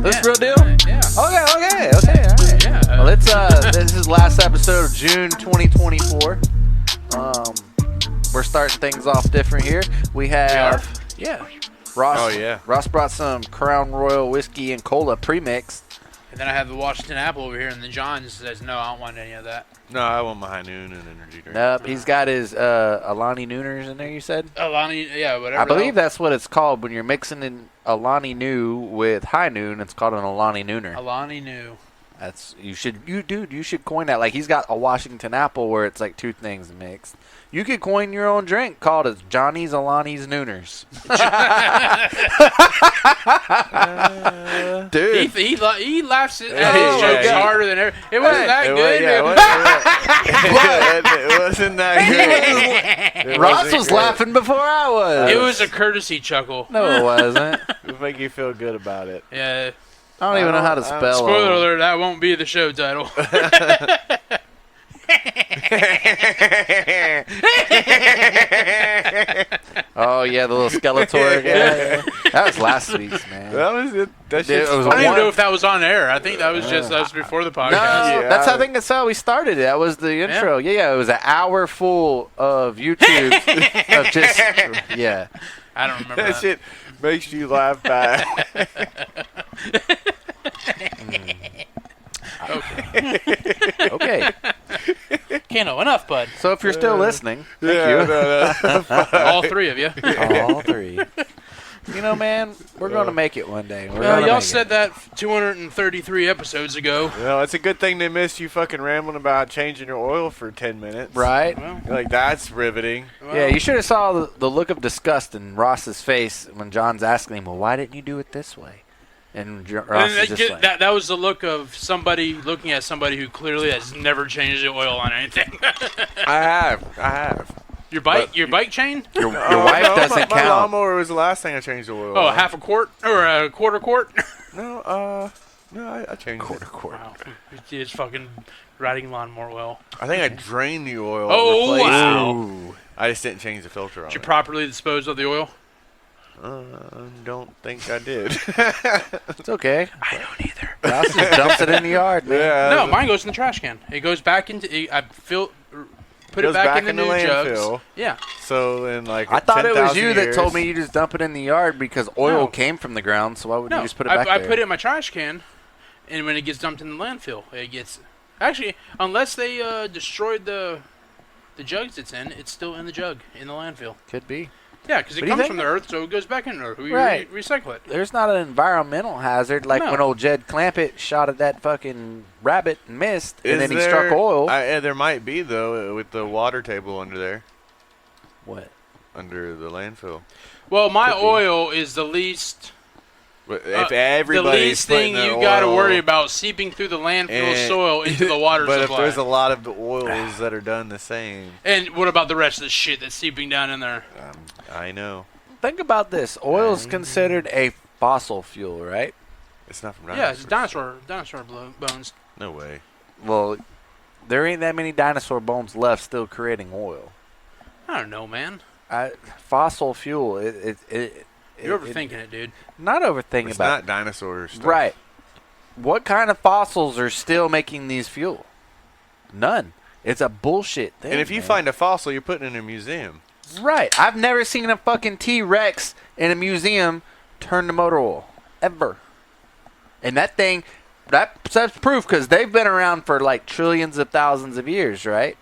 This real deal? Yeah. Okay. All right. Yeah. Well, it's this is the last episode of June 2024. We're starting things off different here. We have Ross. Oh yeah. Ross brought some Crown Royal whiskey and cola pre-mixed. And then I have the Washington apple over here, and then John says, "No, I don't want any of that." No, I want my high noon and energy drink. Nope, he's got his Alani Nooners in there. You said? Alani, yeah, whatever. I believe that's what it's called when you're mixing in Alani New with High Noon. It's called an Alani Nooner. Alani New. That's you should coin that. Like he's got a Washington apple where it's like two things mixed. You could coin your own drink called as Johnny's Alani's Nooners. Dude, he laughs at his jokes harder than ever. It wasn't that good. It wasn't that good. Ross was laughing before I was. It was a courtesy chuckle. No, it wasn't. It'll make you feel good about it. Yeah. I don't even know how to spell. Spoiler alert, that won't be the show title. Oh yeah, the little Skeletor guy. That was last week's, man. That was it. That Dude, shit's it was I don't even one- know if that was on air. I think that was just that was before the podcast. No, Yeah. I think that's how we started it. That was the intro. Yeah, it was an hour full of YouTube of just I don't remember that shit makes you laugh back. Okay. Can't know enough, bud. So if you're still listening, thank you. All three of you. All three. You know, man, we're going to make it one day. Y'all said that 233 episodes ago. Well, it's a good thing they missed you fucking rambling about changing your oil for 10 minutes. Right? Well, Like, that's riveting. Yeah, you should have saw the look of disgust in Ross's face when John's asking him, well, why didn't you do it this way? And Ross is just like... that was the look of somebody looking at somebody who clearly has never changed the oil on anything. I have. Your bike chain? Your wife doesn't my count. lawnmower was the last thing I changed the oil Oh, on. half a quart? Or a quarter quart? No, I changed Quarter. Wow. It's fucking riding lawnmower oil. I think I drained the oil. Oh, replaced wow. it. Ooh. I just didn't change the filter on Did you it. properly dispose of the oil? Don't think I did. It's okay. I don't either. Ross just dumps it in the yard, man. Yeah. No, mine goes in the trash can. It goes back into... Put it Goes back, back in the in new the jugs. landfill. Yeah. So in like I thought it was 10,000 you that years- told me you just dump it in the yard because oil No. came from the ground, so why would No, you just put it back I there? put it in my trash can, and when it gets dumped in the landfill, it gets... Actually, unless they destroyed the jugs it's in, it's still in the jug, in the landfill. Could be. Yeah, because it But do you comes think- from the earth, so it goes back in the earth. We Right. recycle it. There's not an environmental hazard like No. when old Jed Clampett shot at that fucking rabbit and missed, and Is then he there- struck oil. there might be though with the water table under there, What? under the landfill. Well, my Could be. oil is the least... But if the everybody's least thing putting their you got to oil- worry about seeping through the landfill and- soil into the water but supply. if there's a lot of the oils that are done the same, And what about the rest of the shit that's seeping down in there? I know Think about this. Oil is considered a fossil fuel, right? it's not from Yeah, it's dinosaurs. dinosaur bones. No way. Well, there ain't that many dinosaur bones left still creating oil. I don't know, man. Fossil fuel. You're overthinking it, dude. Not overthinking It's about not dinosaur stuff. Right. What kind of fossils are still making these fuel? None. It's a bullshit thing. And if you man. find a fossil, you're putting it in a museum. Right. I've never seen a fucking T-Rex in a museum turn to motor oil. Ever. And that thing, that's proof because they've been around for like trillions of thousands of years, right?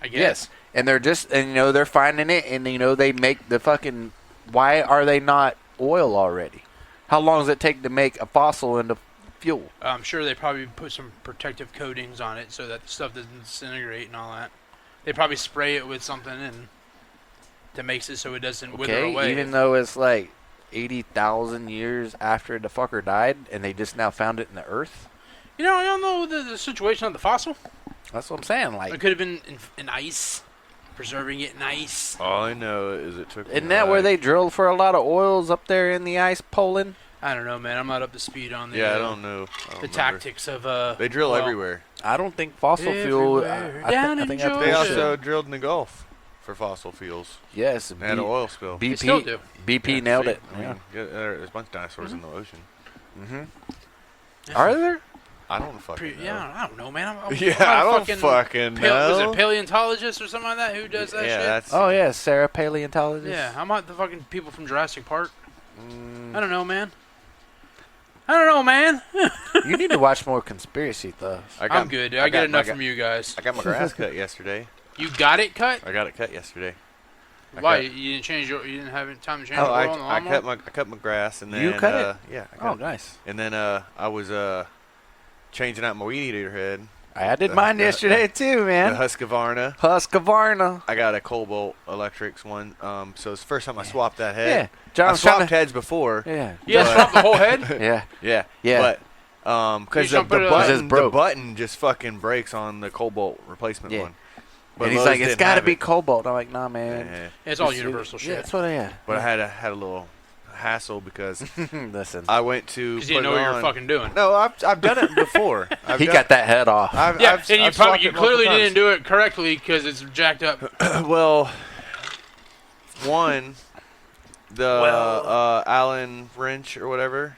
I guess. And they're just, and they're finding it, and they make the fucking, why are they not oil already? How long does it take to make a fossil into fuel? I'm sure they probably put some protective coatings on it so that the stuff doesn't disintegrate and all that. They probably spray it with something and that makes it so it doesn't wither away. Even though it's like 80,000 years after the fucker died, and they just now found it in the earth. You don't know the situation of the fossil. That's what I'm saying. It Like, could have been in ice. preserving it nice. All I know is it took. Isn't that where they drilled for a lot of oils up there in the ice, Poland? I don't know, man. I'm not up to speed on the Yeah, I don't know. the tactics of They drill well, everywhere. I don't think fossil fuel. Everywhere. I Down think in that's They Georgia. also drilled in the Gulf for fossil fuels. yes. They had an oil spill. They still do. BP Yeah, nailed see, it. I mean, there's a bunch of dinosaurs in the ocean. Mm-hmm. Are there? I don't fucking know. Yeah, I don't know, man. I'm Yeah, not I a don't fucking fucking was know. it a paleontologist or something like that who does that yeah, shit? that's. Oh yeah, Sarah paleontologist. Yeah, I'm not the fucking people from Jurassic Park. I don't know, man. I don't know, man. You need to watch more conspiracy stuff. I'm good. I get enough from you guys. I got my grass cut yesterday. You got it cut? I got it cut yesterday. Why? You didn't change your? You didn't have time to change Oh, the oil on the I lawnmower? cut my grass and then You cut it? Yeah. I cut Oh, it. nice. And then I was changing out my weed eater head. I did mine yesterday too, The man. Husqvarna. Husqvarna. I got a Cobalt Electrics one. So it's the first time I swapped that head. Yeah, John I was trying swapped to. heads before. Yeah. You guys swapped the whole head? Yeah. Yeah. Yeah. But You because don't the put it- button, broke. the button just fucking breaks on the Cobalt replacement Yeah. one. But And he's Lowe's like, it's didn't got to have be it. cobalt. I'm like, nah, man. Yeah. It's all Just- universal Yeah, shit. that's what I had. But I had a little hassle because Listen. I went to Because put you didn't know it what you were on. fucking doing. No, I've done it before. He got that head off. Yeah, and you swapped you it multiple clearly times. didn't do it correctly because it's jacked up. Well, one, the Allen wrench or whatever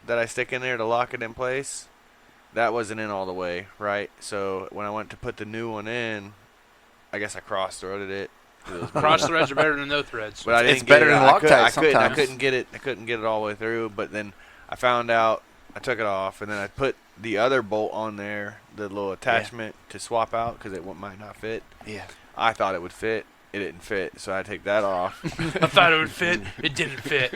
that I stick in there to lock it in place, that wasn't in all the way, right? So when I went to put the new one in, I guess I cross-threaded it. Cross threads are better than no threads. But I didn't It's get better it. than I Loctite I sometimes. couldn't get it. I couldn't get it all the way through. But then I found out. I took it off, and then I put the other bolt on there, the little attachment to swap out because it might not fit. Yeah. I thought it would fit. It didn't fit, so I had to take that off. I thought it would fit. It didn't fit.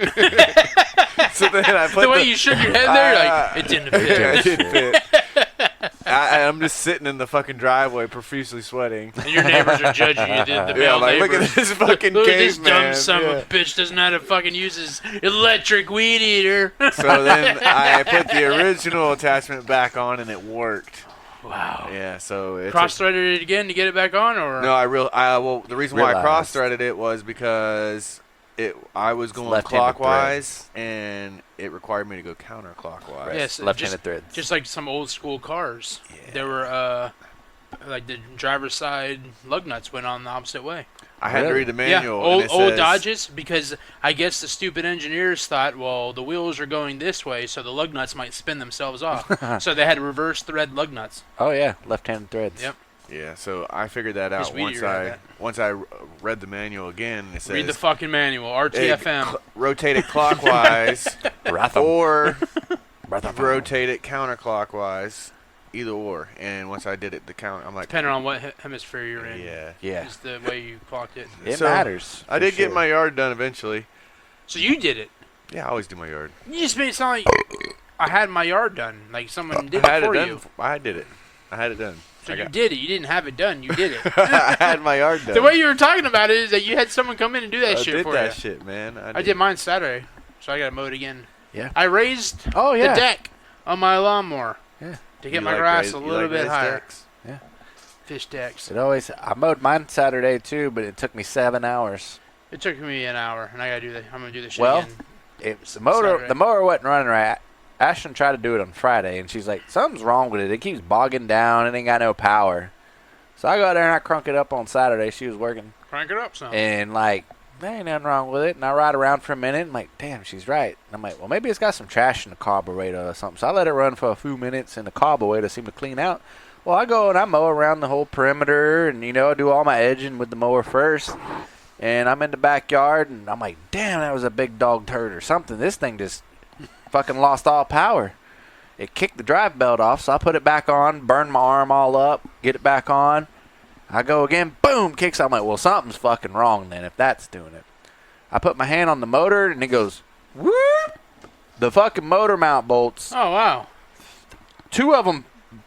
So then I put The way you shook your head there, like, it didn't fit. it didn't fit. I'm just sitting in the fucking driveway, profusely sweating. And your neighbors are judging you. The Yeah, male I'm like, look neighbors. at this fucking Look at this caveman. dumb son of a bitch doesn't know how to fucking use his electric weed eater. So then I put the original attachment back on, and it worked. Wow. Yeah, so it's Cross-threaded it again to get it back on, or No, well, the reason why I Realized. cross-threaded it was because I was going Left-handed clockwise, and it required me to go counterclockwise. Yes, Left-handed threads. just like some old school cars. Yeah. There were like the driver's side lug nuts went on the opposite way. I had to Really? read the manual. Yeah, and it old says- Dodges, because I guess the stupid engineers thought, well, the wheels are going this way, so the lug nuts might spin themselves off. So they had reverse thread lug nuts. Oh yeah, left-handed threads. Yep. Yeah, so I figured that out This weed eater had once I read the manual again. It says Read the fucking manual, RTFM. rotate it clockwise Ratham. or Ratham. rotate it counterclockwise, either or. And once I did it, I'm like, Depending on what hemisphere you're in. yeah. Yeah. Is the way you clocked it. It So, matters. I for did get sure. my yard done eventually. So you did it. Yeah, I always do my yard. You just made it sound like I had my yard done. Like someone did I had it for it done. you. I did it. I had it done. So I you got- did it. You didn't have it done. You did it. I had my yard done. The way you were talking about it is that you had someone come in and do that I shit did for that you. shit, man. I did mine Saturday, so I got to mow it again. Yeah. I raised Oh yeah. the deck on my lawnmower. Yeah. To get my grass a little bit higher. Fish decks. It always. I mowed mine Saturday too, but it took me 7 hours. It took me an hour, and I gotta do that. I'm gonna do this shit Well, again. It was the motor. Saturday. The mower wasn't running right. Ashton tried to do it on Friday, and she's like, "Something's wrong with it. It keeps bogging down. It ain't got no power." So I go out there and I crunk it up on Saturday. She was working, Crank it up some. and like, there ain't nothing wrong with it. And I ride around for a minute. And I'm like, damn, she's right. And I'm like, well, maybe it's got some trash in the carburetor or something. So I let it run for a few minutes, and the carburetor seemed to clean out. Well, I go and I mow around the whole perimeter, and I do all my edging with the mower first. And I'm in the backyard, and I'm like, damn, that was a big dog turd or something. This thing just fucking lost all power. It kicked the drive belt off, so I put it back on, burned my arm all up, get it back on. I go again, boom, kicks. I'm like, well, something's fucking wrong then if that's doing it. I put my hand on the motor, and it goes, whoop. The fucking motor mount bolts, Oh wow. 2 of them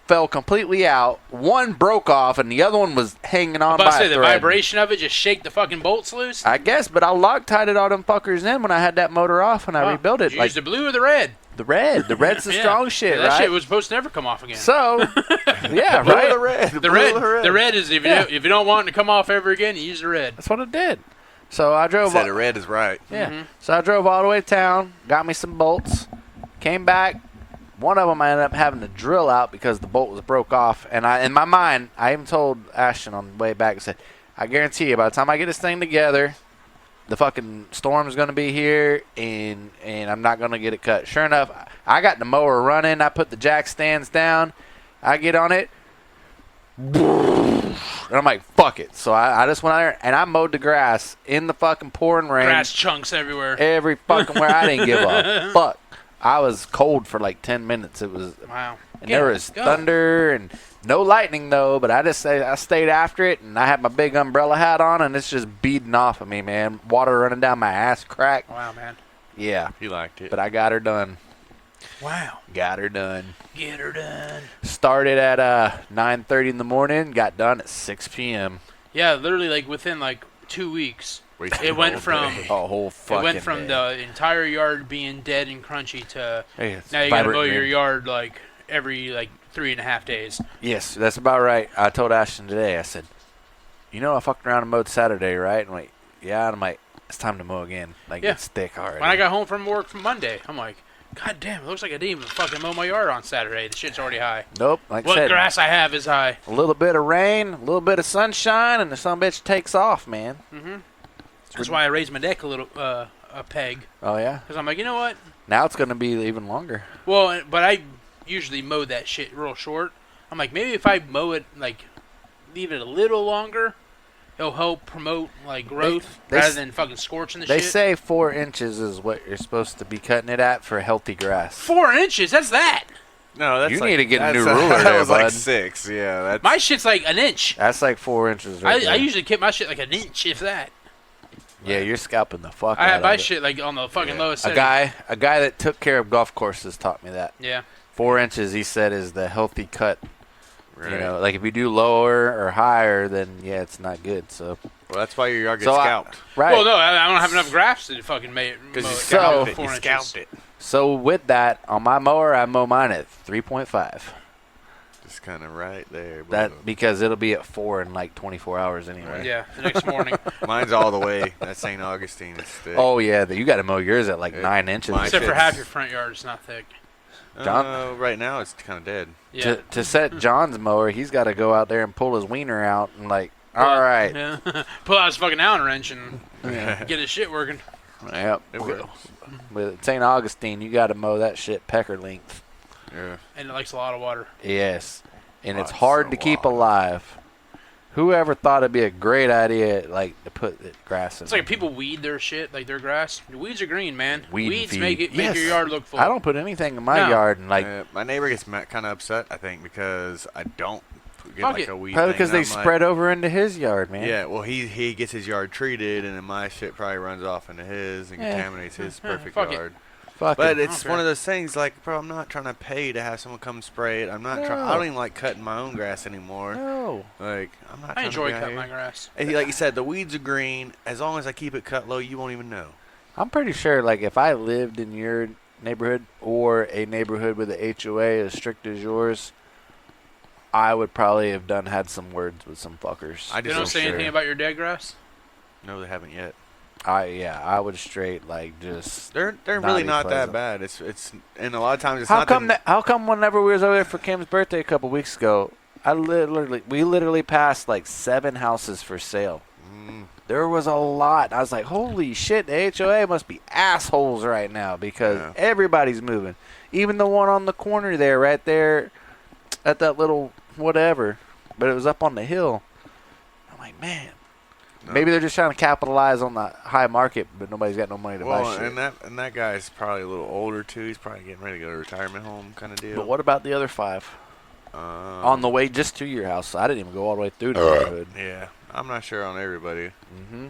fell completely out. One broke off, and the other one was hanging on But by I say a the thread. vibration of it just shake the fucking bolts loose. I guess, but I Loctited all them fuckers in when I had that motor off and I Wow. rebuilt it. Did you use the blue or the red? The red's the strong shit, that right? shit was supposed to never come off again. So, yeah, Blue or right. the red. The red is if you don't want it to come off ever again, you use the red. That's what it did. So I drove. Said the red is right. Yeah. Mhm. So I drove all the way to town, got me some bolts, came back. One of them I ended up having to drill out because the bolt was broke off. And in my mind, I even told Ashton on the way back, I said, I guarantee you, by the time I get this thing together, the fucking storm's going to be here, and I'm not going to get it cut. Sure enough, I got the mower running. I put the jack stands down. I get on it. And I'm like, fuck it. So I just went out there, and I mowed the grass in the fucking pouring rain. Grass chunks everywhere. Every fucking where. I didn't give a fuck. I was cold for like 10 minutes. It was, Wow. and there was thunder and no lightning though. But I stayed after it, and I had my big umbrella hat on, and it's just beading off of me, man. Water running down my ass crack. Wow, man. Yeah, He liked it. but I got her done. Wow. Got her done. Get her done. Started at 9:30 in the morning. Got done at 6 p.m. Yeah, literally, like within like 2 weeks, Wasted it went all from day. A whole fucking. it went from day. the entire yard being dead and crunchy to Hey, it's now you gotta mow vibrant your green. yard like every like 3.5 days. Yes, that's about right. I told Ashton today. I said, "You know, I fucked around and mowed Saturday, right?" And I'm like, "Yeah." And I'm like, "It's time to mow again. Like Yeah. it's thick already." When I got home from work from Monday, I'm like, God damn, it looks like I didn't even fucking mow my yard on Saturday. The shit's already high. Nope. Like I What said, grass I have is high. a little bit of rain, a little bit of sunshine, and the sumbitch takes off, man. Mm-hmm. That's why I raised my deck a little, a peg. Oh yeah. Because I'm like, you know what? Now it's gonna be even longer. Well, but I usually mow that shit real short. I'm like, maybe if I mow it, like, leave it a little longer, it'll help promote, like, growth They rather than fucking scorching the They shit. say 4 inches is what you're supposed to be cutting it at for healthy grass. 4 inches, that's that. No, that's You like, need to get a new that's- ruler That there, was like bud. 6. Yeah, that's My shit's like an inch. That's like 4 inches. Right I there. usually keep my shit like an inch, if that. Yeah, you're scalping the fuck I out have of my it. shit like on the fucking Yeah. lowest A setting. guy that took care of golf courses taught me that. Yeah. 4 inches, he said, is the healthy cut. right. You know, like if you do lower or higher, then yeah, it's not good. So Well, that's why your yard gets So scalped. right. Well, no, I don't have enough graphs to fucking make it. Because you mow it scalped down it. 4 You inches. scalped it. So with that, on my mower, I mow mine at 3.5. Just kind of right there. That because it'll be at 4 in like 24 hours anyway. Yeah, the next morning. Mine's all the way. That's St. Augustine. It's thick. Oh yeah, you got to mow yours at like 9 inches. mine- Except for shit's- half your front yard, it's not thick. John- Right now it's kind of dead. Yeah. To set John's mower, he's got to go out there and pull his wiener out and like, all right, Yeah. Pull out his fucking Allen wrench and yeah, get his shit working. yep. It will. With St. Augustine, you got to mow that shit pecker length. Yeah. And it likes a lot of water. Yes, and it's Lots hard of to keep water. alive. Whoever thought it'd be a great idea, like to put the grass in? It's like people weed their shit, like their grass. The weeds are green, man. Weed and Weeds feed. make Yes. your yard look full. I don't put anything in my No. yard, and like My neighbor gets kind of upset, I think, because I don't get Fuck like it. a weed probably thing, because and they I'm like, spread over into his yard, man. Yeah, well, he gets his yard treated, and then my shit probably runs off into his and Yeah. contaminates his perfect Fuck it. yard. Fuck But it. it's Okay. one of those things, like, bro, I'm not trying to pay to have someone come spray it. I'm not trying. I No. don't even like cutting my own grass anymore. No. Like, I'm not. I trying enjoy to be out cutting here. my grass. And like you said, the weeds are green. As long as I keep it cut low, you won't even know. I'm pretty sure, like, if I lived in your neighborhood or a neighborhood with a HOA as strict as yours, I would probably have had some words with some fuckers. I They just don't say anything about your dead grass? No, they haven't yet. I would straight like just. They're Not really be not that pleasant. bad. It's and a lot of times it's How not. come? How come? Whenever we was over there for Kim's birthday a couple weeks ago, we literally passed like 7 houses for sale. There was a lot. I was like, holy shit, the HOA must be assholes right now because Yeah. everybody's moving. Even the one on the corner there, right there at that little whatever. But it was up on the hill. I'm like, man. No. Maybe they're just trying to capitalize on the high market, but nobody's got no money to buy Well, shit. and that guy's probably a little older too. He's probably getting ready to go to retirement home kind of deal. But what about the other 5? On the way just to your house. I didn't even go all the way through the neighborhood. Yeah, I'm not sure on everybody. hmm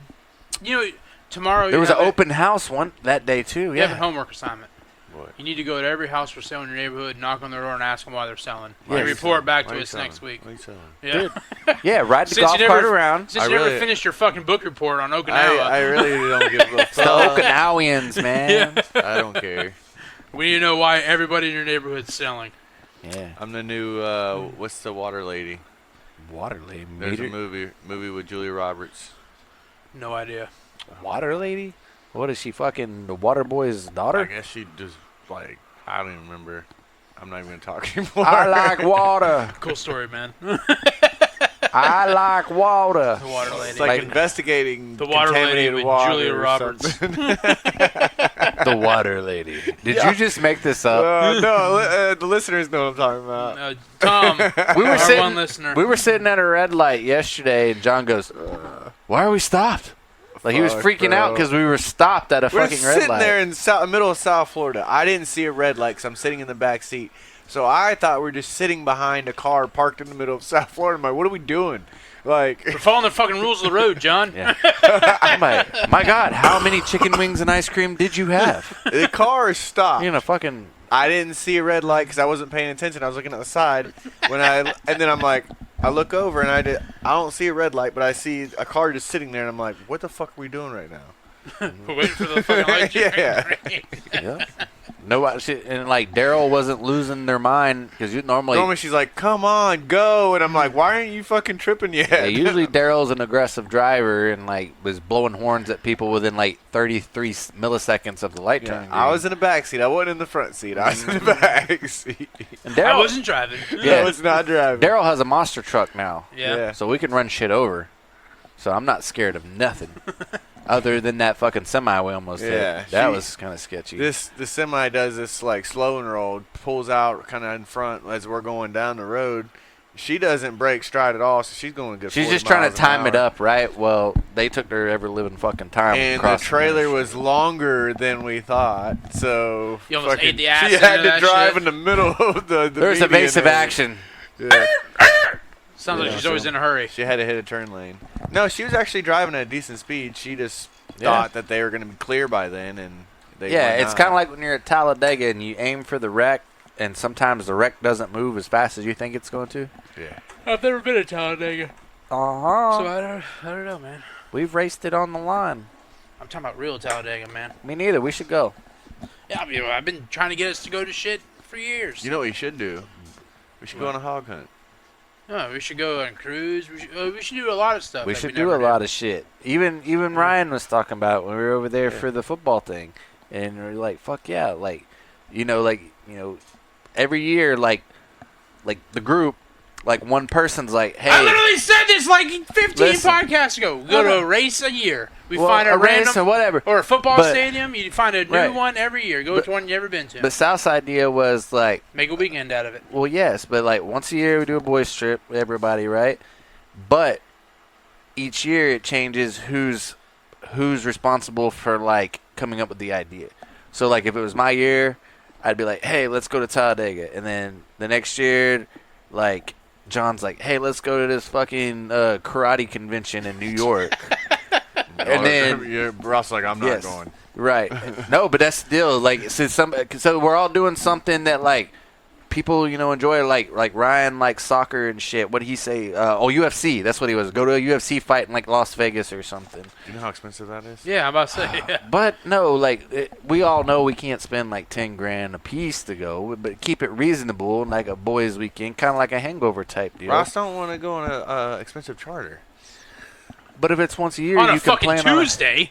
You know, tomorrow There you was an have open house one that day too. You have a Yeah. homework assignment. What? You need to go to every house for sale in your neighborhood, knock on their door, and ask them why they're selling. Why And are you report back Why to are you us selling? next week. What are you selling? Yeah. Dude. Yeah, ride the Since golf you cart never- around. Since I you never really- finished your fucking book report on Okinawa. I really don't give a It's the fuck. Okinawians, man. I don't care. We need to know why everybody in your neighborhood's selling. Yeah. I'm the new, what's the water lady? Water lady. There's a movie with Julia Roberts. No idea. Water lady? What is she, fucking the water boy's daughter? I guess she just, like, I don't even remember. I'm not even going to talk anymore. I like water. Cool story, man. I like water. The water lady. It's like investigating the water lady contaminated with water Julia or Roberts. The water lady. Did you just make this up? No, the listeners know what I'm talking about. Tom, We were our one listener. We were sitting at a red light yesterday, and John goes, "Why are we stopped?" Like he was Fuck, freaking out bro. because we were stopped at a We're fucking red sitting light. there in the middle of South Florida. I didn't see a red light because I'm sitting in the back seat. So I thought we were just sitting behind a car parked in the middle of South Florida. I'm like, what are we doing? Like, We're following the fucking rules of the road, John. Yeah. I'm like, my God, how many chicken wings and ice cream did you have? the car is stopped. You know, fucking. I didn't see a red light because I wasn't paying attention. I was looking at the side. And then I'm like, I look over and I don't see a red light, but I see a car just sitting there, and I'm like, what the fuck are we doing right now? We're waiting for the fucking light. Yeah. Yeah. No, and like Daryl wasn't losing their mind because Normally she's like, come on, go. And I'm like, why aren't you fucking tripping yet? Yeah, usually Daryl's an aggressive driver and like was blowing horns at people within like 33 milliseconds of the light turning. I was in the back seat. I wasn't in the front seat. I was in the back seat. And I Daryl, wasn't driving. I was not driving. Daryl has a monster truck now, Yeah. so we can run shit over. So I'm not scared of nothing. Other than that fucking semi we almost hit. That was kind of sketchy. The semi does this like slow and roll, pulls out kind of in front as we're going down the road. She doesn't break stride at all, so she's going to get. She's just trying to time it up, right? Well, they took their ever living fucking time. And the trailer was longer than we thought, so You almost ate the ass she into had to that drive shit. in the middle of the. There's median evasive area. action. Yeah. Sounds like she's always in a hurry. She had to hit a turn lane. No, she was actually driving at a decent speed. She just thought that they were going to be clear by then, and they were Yeah, it's not. kind of like when you're at Talladega and you aim for the wreck, and sometimes the wreck doesn't move as fast as you think it's going to. Yeah. I've never been to Talladega, so I don't know, man. We've raced it on the line. I'm talking about real Talladega, man. Me neither. We should go. Yeah, I've been trying to get us to go to shit for years. You know what you should do? We should go on a hog hunt. Oh, we should go on a cruise. We should do a lot of stuff. We that should never do a did. lot of shit. Even Ryan was talking about when we were over there for the football thing, and we're like, "Fuck yeah!" Like, every year, like the group, like one person's like, "Hey." I literally said this like 15 Listen. podcasts ago. We go to a race a year. We find a race random or whatever. or a football But- stadium. You find a new Right. one every year. Go to one you've never been to. But Sal's idea was like, Make a weekend out of it. well, yes, but like once a year we do a boys trip with everybody, right? But each year it changes who's responsible for like coming up with the idea. So like if it was my year, I'd be like, hey, let's go to Talladega, and then the next year, like John's like, hey, let's go to this fucking karate convention in New York. And then Ross like, I'm not Yes. going. Right. No, but that's still like so we're all doing something that like people enjoy, like Ryan likes soccer and shit. What did he say? UFC. That's what he was. Go to a UFC fight in like Las Vegas or something. Do you know how expensive that is? Yeah, I'm about to say. Yeah. But no, like we all know we can't spend like 10 grand a piece to go, but keep it reasonable, like a boys' weekend, kind of like a hangover type deal. Ross don't want to go on a expensive charter. But if it's once a year, On a you can fucking plan Tuesday.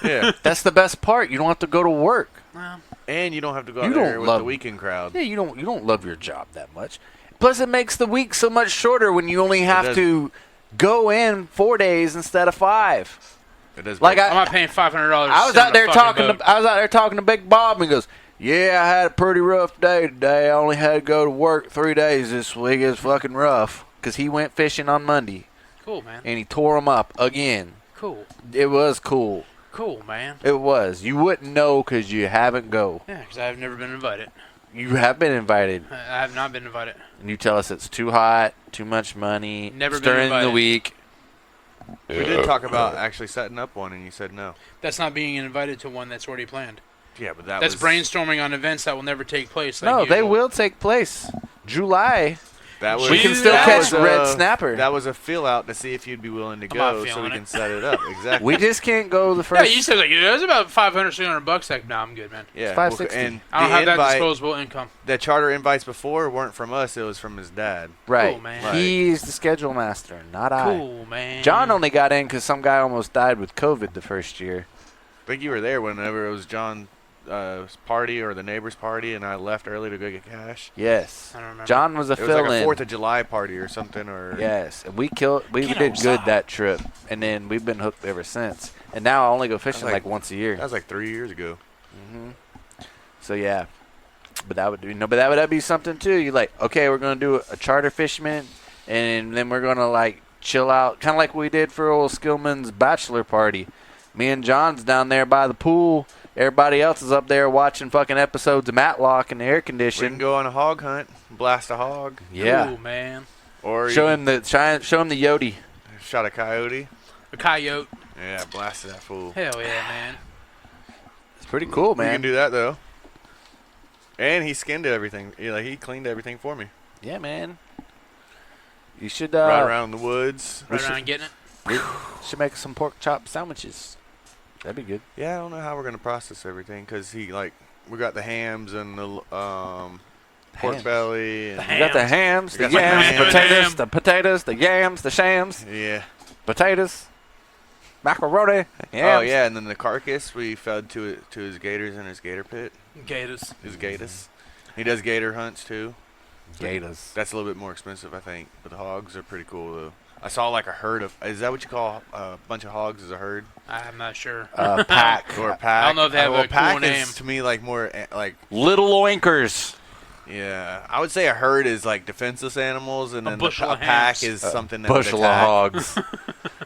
Yeah. That's the best part. You don't have to go to work. Well, And you don't have to go You out there don't with love- the weekend crowd. Yeah, you don't love your job that much. Plus, it makes the week so much shorter when you only have does. to go in 4 days instead of 5. It does. Like I'm not paying $500. I was out there talking to Big Bob, and he goes, "Yeah, I had a pretty rough day today. I only had to go to work 3 days this week. It was fucking rough because he went fishing on Monday Cool, man. and he tore them up again. Cool. It was cool. Cool, man. It was. You wouldn't know because you haven't go. Yeah, because I've never been invited. You have been invited, I have not been invited. and you tell us it's too hot, too much money. Never it's been during the invited. week. We did talk about actually setting up one, and you said no. That's not being invited to one that's already planned. Yeah, but that's That's brainstorming on events that will never take place. No, Like they usual. will take place. July. That was, We can still that catch was red a- snapper. That was a feel out to see if you'd be willing to I'm not go, so we feeling can it. set it up. Exactly. We just can't go the Yeah, first. you said like it was about $500, $600 like, nah, I'm good, man. yeah, $560. and I don't the have that invite, disposable income. the charter invites before weren't from us; it was from his dad. right. Cool, man. Right. He's the schedule master, not I. Cool, man. John only got in because some guy almost died with COVID the first year. I think you were there whenever it was John's party or the neighbor's party, and I left early to go get cash. Yes. I don't remember. John was a It was like fill-in. a 4th of July party or something, or Yes, and we Get did good outside. that trip, and then we've been hooked ever since. And now I only go fishing like- like once a year. that was like 3 years ago. So yeah, but that would that'd be something too. You like, okay, we're gonna do a charter fisherman, and then we're gonna like chill out, kind of like we did for old Skillman's bachelor party. Me and John's down there by the pool. Everybody else is up there watching fucking episodes of Matlock in the air We can condition. go on a hog hunt, blast a hog, Yeah, Cool, man. or show you him the Yodi. shot a coyote. A coyote. Yeah, blasted that fool. Hell yeah, man. It's pretty cool, We can man. do that though. And he skinned everything. He cleaned everything for me. Yeah, man. You should Right around the woods. Right around getting it. should make some pork chop sandwiches. That'd be good. Yeah, I don't know how we're gonna process everything because we got the hams and the pork Hams. belly and The You got the hams, You the got the yams, ham. potatoes, the potatoes, the yams, the shams, yeah. potatoes, macaroni. Oh Yams. yeah, and then the carcass we fed to his gators in his gator pit. Gators. His gators. He does gator hunts too. Gators. That's a little bit more expensive, I think, but the hogs are pretty cool though. I saw like a herd of. Is that what you call a bunch of hogs? Is a herd I'm not sure. Pack. or a pack? I don't know if they have well, a cool pack name. is to me like more like. Little oinkers. Yeah, I would say a herd is like defenseless animals, and A then bushel a of pack hams. is something that would Bushel of attack. hogs.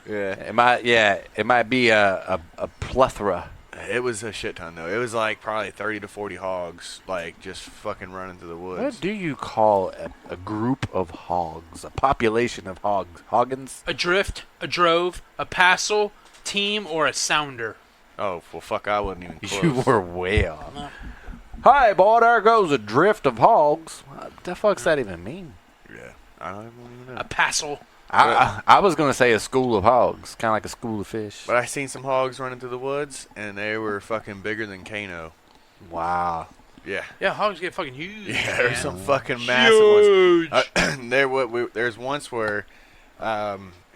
It might be a plethora. It was a shit ton though. It was like probably 30 to 40 hogs, like just fucking running through the woods. What do you call a group of hogs? A population of hogs? Hoggins? A drift, a drove, a passel, team, or a sounder. Oh well, fuck! I wasn't even close. You were way off. Hi, boy, there goes a drift of hogs. What the fuck's that even mean? Yeah, I don't even know. A passel. I was going to say a school of hogs, kind of like a school of fish. But I seen some hogs running through the woods, and they were fucking bigger than Kano. Wow. Yeah. Yeah, hogs get fucking huge. Yeah, man. there's some fucking massive ones. Huge. There's once where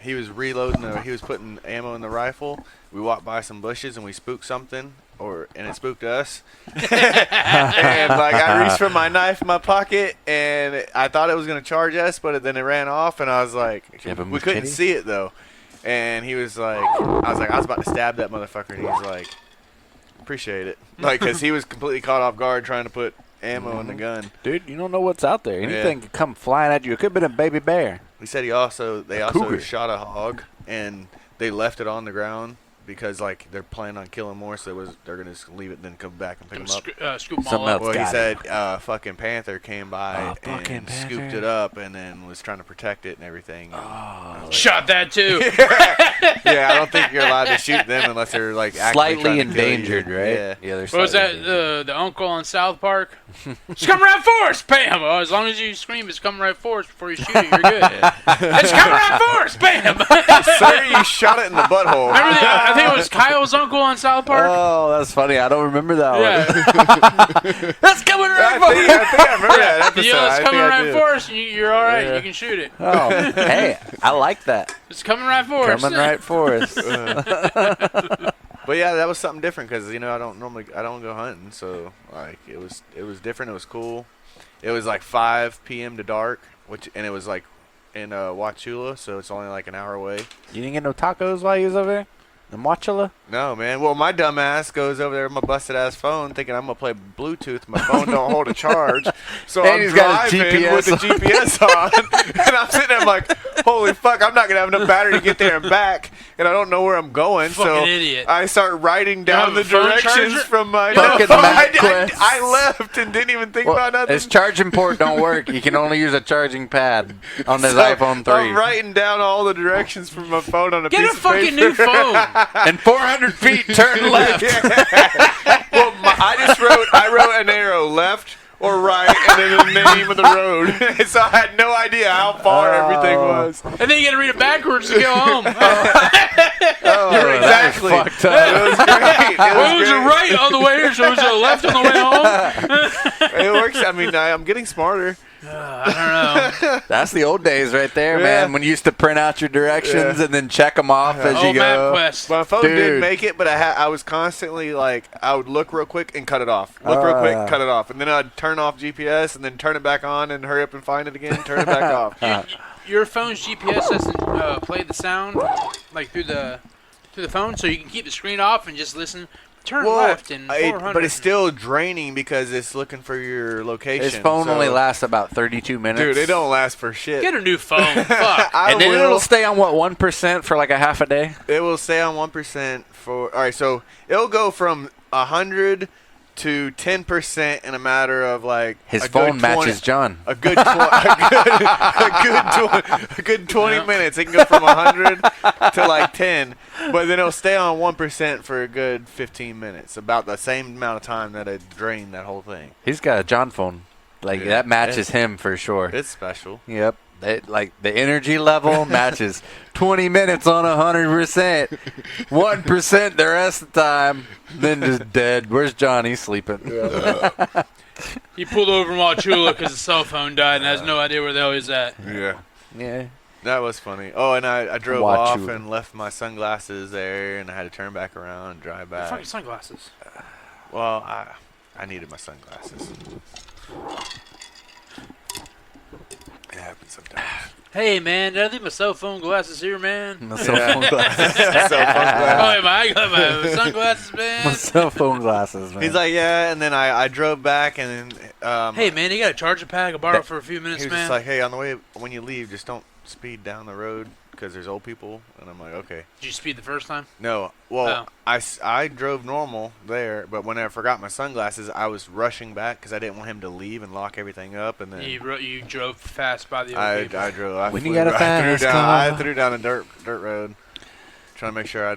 he was reloading. He was putting ammo in the rifle. We walked by some bushes and we spooked something, and it spooked us. And like I reached for my knife in my pocket, and I thought it was gonna charge us, but then it ran off, and I was like, you have a we couldn't machete? see it though. And he was like, I was about to stab that motherfucker, and he's like, appreciate it, like, because he was completely caught off guard trying to put ammo in the gun. Dude, you don't know what's out there. Anything could come flying at you. It could have been a baby bear. He said they also cougar. shot a hog and they left it on the ground because like they're planning on killing more, so they're gonna just leave it, then come back and pick them up. Scoop them Something all up. else. Well, he Got said fucking panther came by fucking and panther. scooped it up and then was trying to protect it and everything. And Shot that too. yeah, I don't think you're allowed to shoot them unless they're like actually Slightly trying to kill you. endangered, right? Yeah. they're What was slightly that? endangered. The uncle on South Park? It's coming right for us! Bam! Oh, as long as you scream, it's coming right for us before you shoot it, you're good. It's coming right for us! Bam! Sir, you shot it in the butthole. Remember I think it was Kyle's uncle on South Park? Oh, that's funny. I don't remember that one. Yeah. That's coming right for I think I remember that episode. You know, it's I coming think I right do. for us. You're all right. Yeah. You can shoot it. Oh, hey, I like that. It's coming right for us. Coming right for us. But yeah, that was something different because I don't go hunting, so like it was different. It was cool. It was like 5 p.m. to dark, and it was like in Wauchula, so it's only like an hour away. You didn't get no tacos while you was over there? In Wauchula? No, man. Well, my dumb ass goes over there with my busted ass phone, thinking I'm gonna play Bluetooth. My phone don't hold a charge, so And I'm he's got his driving GPS with the GPS on, and I'm sitting there I'm like, holy fuck, I'm not gonna have enough battery to get there and back, and I don't know where I'm going. Fucking so idiot. I start writing down have the a phone directions charger? from my Fucking phone. MapQuest. I left and didn't even think about nothing. His charging port don't work. You can only use a charging pad on his So iPhone 3. I'm writing down all the directions from my phone on a Get piece a of fucking paper. new phone. And 400 feet, turn left. Well, I wrote an arrow left, or right, and then the name of the road. So I had no idea how far everything was. And then you got to read it backwards to go home. You're exactly. Fucked up. It was great. It Well, it was was a great. right on the way here, so it was a left on the way home. It works. I mean, I'm getting smarter. I don't know. That's the old days right there, Yeah. man. When you used to print out your directions and then check them off as you Oh, go. MapQuest. My phone Dude. did make it, but I was constantly like, I would look real quick and cut it off. Look real quick, cut it off. And then I'd turn off GPS and then turn it back on and hurry up and find it again, turn it back off. Your phone's GPS doesn't play the sound like through the phone, so you can keep the screen off and just listen. Turn left in 400. But it's still draining because it's looking for your location. His phone so- only lasts about 32 minutes. Dude, it don't last for shit. Get a new phone. Fuck. And then it'll stay on, what, 1% for like a half a day? It will stay on 1% for. All right, so it'll go from 100 to 10% in a matter of like His a phone good matches John. A good 20 minutes. It can go from 100 to like 10, but then it'll stay on 1% for a good 15 minutes. About the same amount of time that it drained that whole thing. He's got a John phone. Like, Yeah. that matches him for sure. It's special. Yep. Like, the energy level matches 20 minutes on 100%. 1% the rest of the time. Then just dead. Where's John? He's sleeping. He pulled over in Wauchula because his cell phone died and has no idea where the hell he's at. Yeah. Yeah. That was funny. Oh, and I drove off Wauchula. and left my sunglasses there, and I had to turn back around and drive Your back. fucking sunglasses. Well, I needed my sunglasses. It happens sometimes. Hey, man, did I leave my cell phone glasses here, man? My cell phone glasses. So Oh, yeah, I got my sunglasses, My man. cell phone glasses, man. He's like, yeah, and then I drove back, and then Hey, man, you got a charger pack? I borrow for a few minutes, he was man. just like, hey, on the way when you leave, just don't speed down the road because there's old people. And I'm like, okay. Did you speed the first time? No, well, Oh. I drove normal there, but when I forgot my sunglasses, I was rushing back because I didn't want him to leave and lock everything up, and then You drove fast by the old I people. drove. When flew you got a right through fast down, car. I threw down a dirt road, trying to make sure he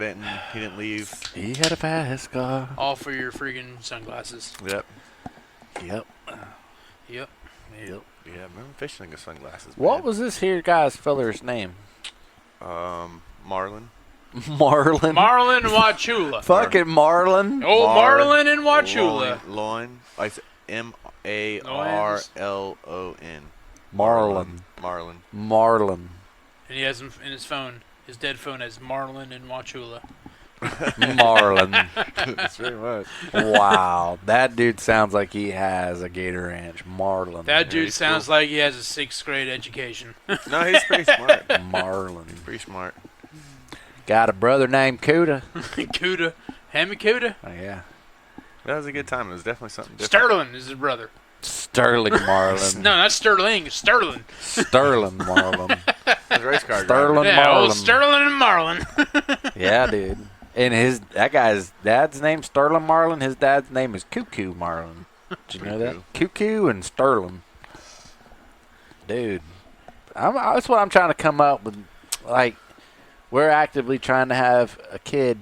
didn't leave. He had a fast car. All for your freaking sunglasses. Yep. Yep. Yep. Yep. Yeah, I remember fishing with sunglasses. What man. was this here guy's feller's name? Marlin? Marlin. Marlin Wauchula. Fucking Marlin. Oh, Marlin and Wauchula. Loin. Like MARLON. Marlin. Marlin. Marlin. And he has him in his phone. His dead phone has Marlin and Wauchula. Marlin. That's very much. Wow. That dude sounds like he has a gator ranch. Marlin. That dude he's sounds cool. like he has a 6th grade education. No, he's pretty smart. Marlin. Pretty smart. Got a brother named Cuda. Cuda. Hammy Cuda. Oh, yeah. That was a good time. It was definitely something different. Sterling is his brother. Sterling Marlin. No, not Sterling. Sterling. Sterling Marlin. His race car driver. Sterling Yeah, Marlin. old Sterling and Marlin. Yeah, dude. And that guy's dad's name's Sterling Marlin. His dad's name is Cuckoo Marlin. Did you know that? Cuckoo and Sterling. Dude. That's what I'm trying to come up with. Like, we're actively trying to have a kid.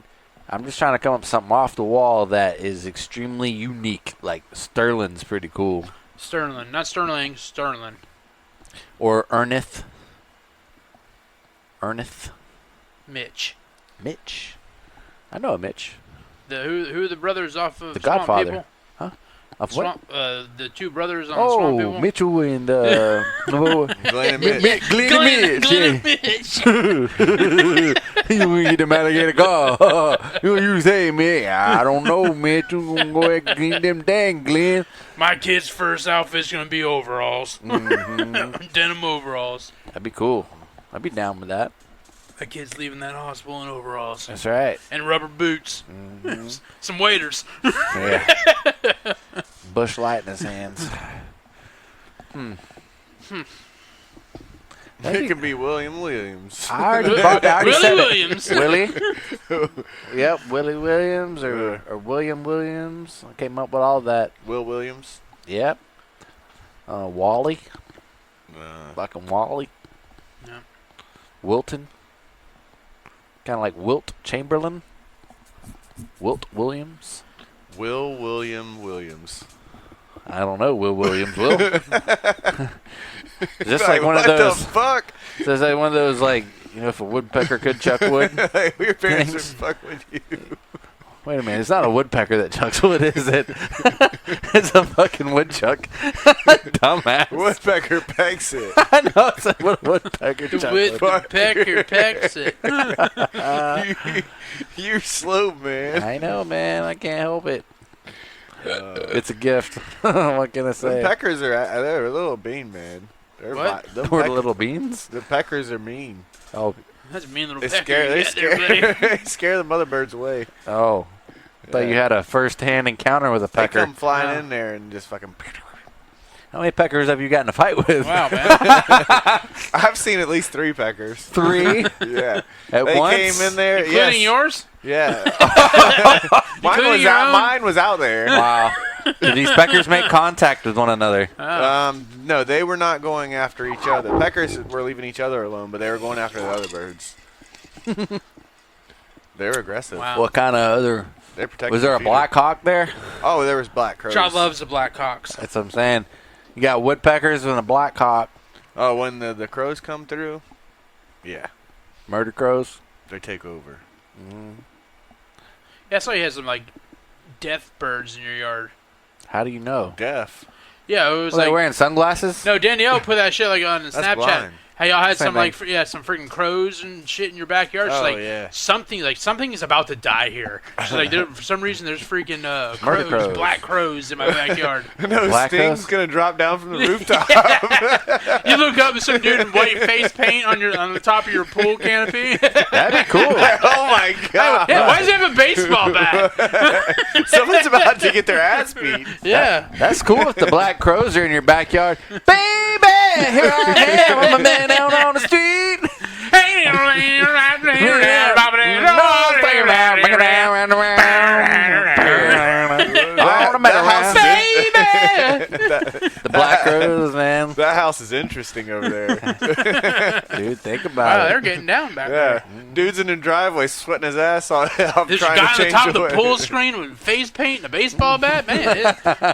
I'm just trying to come up with something off the wall that is extremely unique. Like, Sterling's pretty cool. Sterling. Not Sterling. Sterling. Or Ernest. Mitch. Mitch. I know a Mitch. Who are the brothers off of The Swamp Godfather. People? Of what? Swamp, the two brothers on Swamp People. Oh, Mitchell and Glenn and Mitch. Glenn and Glenn Mitch. and Mitch. You gonna get them alligator car. You say, man, I don't know, Mitch. You gonna go ahead and clean them dang, Glenn. My kid's first outfit's gonna be overalls. Mhm. Denim overalls. That'd be cool. I'd be down with that. My kid's leaving that hospital in overalls That's right. and rubber boots. Mhm. Some waders. Yeah. Bush light in his hands. It could be William Williams. I already Willie said Williams. it. Willie? Yep, Willie Williams or William Williams. I came up with all that. Will Williams. Yep. Wally. Fucking Wally. Yeah. Wilton. Kind of like Wilt Chamberlain. Wilt Williams. Will William Williams. I don't know. Will Williams will. Just like one of what those. the fuck? Just like one of those, like, you know, if a woodpecker could chuck wood. Like, your parents Thanks. would fuck with you. Wait a minute. It's not a woodpecker that chucks wood, is it? It's a fucking woodchuck. Dumbass. Woodpecker pecks it. I know. It's like what a woodpecker The chucks wood. woodpecker pecks it. You're slow, man. I know, man. I can't help it. It's a gift. What can I The say? peckers they're a little mean, man. They're What? We're little beans. The peckers are mean. Oh, That's a mean little They pecker. scare, they you got there, buddy. scare, they scare the mother birds away. oh. Thought you had a first-hand encounter with a They pecker. come flying Wow. in there and just fucking. How many peckers have you gotten in a fight with? Wow, man. I've seen at least 3 peckers. 3 Yeah. at They once. came in there. Including yes. yours? Yeah. Including your own? Mine was out there. Wow. Did these peckers make contact with one another? Oh. No, they were not going after each other. Peckers were leaving each other alone, but they were going after the other birds. They were aggressive. Wow. What kind of other? They protected. Was there a the feeder. black hawk there? Oh, there was black crows. Child loves the Black Hawks. That's what I'm saying. You got woodpeckers and a black hawk. Oh, when the crows come through, yeah, Murder crows. they take over. Yeah, I saw you had some, like, death birds in your yard. How do you know? Deaf. Yeah, it was Were they like... wearing sunglasses? No, Danielle put that shit, like, on That's Snapchat. blind. How y'all had Same some, like, thing. some freaking crows and shit in your backyard. She's Oh, like, yeah. something is about to die here. She's like, for some reason, there's freaking crows. black crows in my backyard. No, Black Sting's crows? gonna drop down from the rooftop. You look up at some dude in white face paint on the top of your pool canopy. That'd be cool. Oh my god! Yeah, why does he have a baseball bat? Someone's about to get their ass beat. Yeah. That's cool if the black crows are in your backyard. Baby, here I am. I'm a man out on the street. The black crows, man. That house is interesting over there. Dude, think Wow, about they're it. getting down back Yeah, there. dude's in the driveway sweating his ass off. There's a trying guy to on the change top of the way. pool screen with face paint and a baseball bat. Man,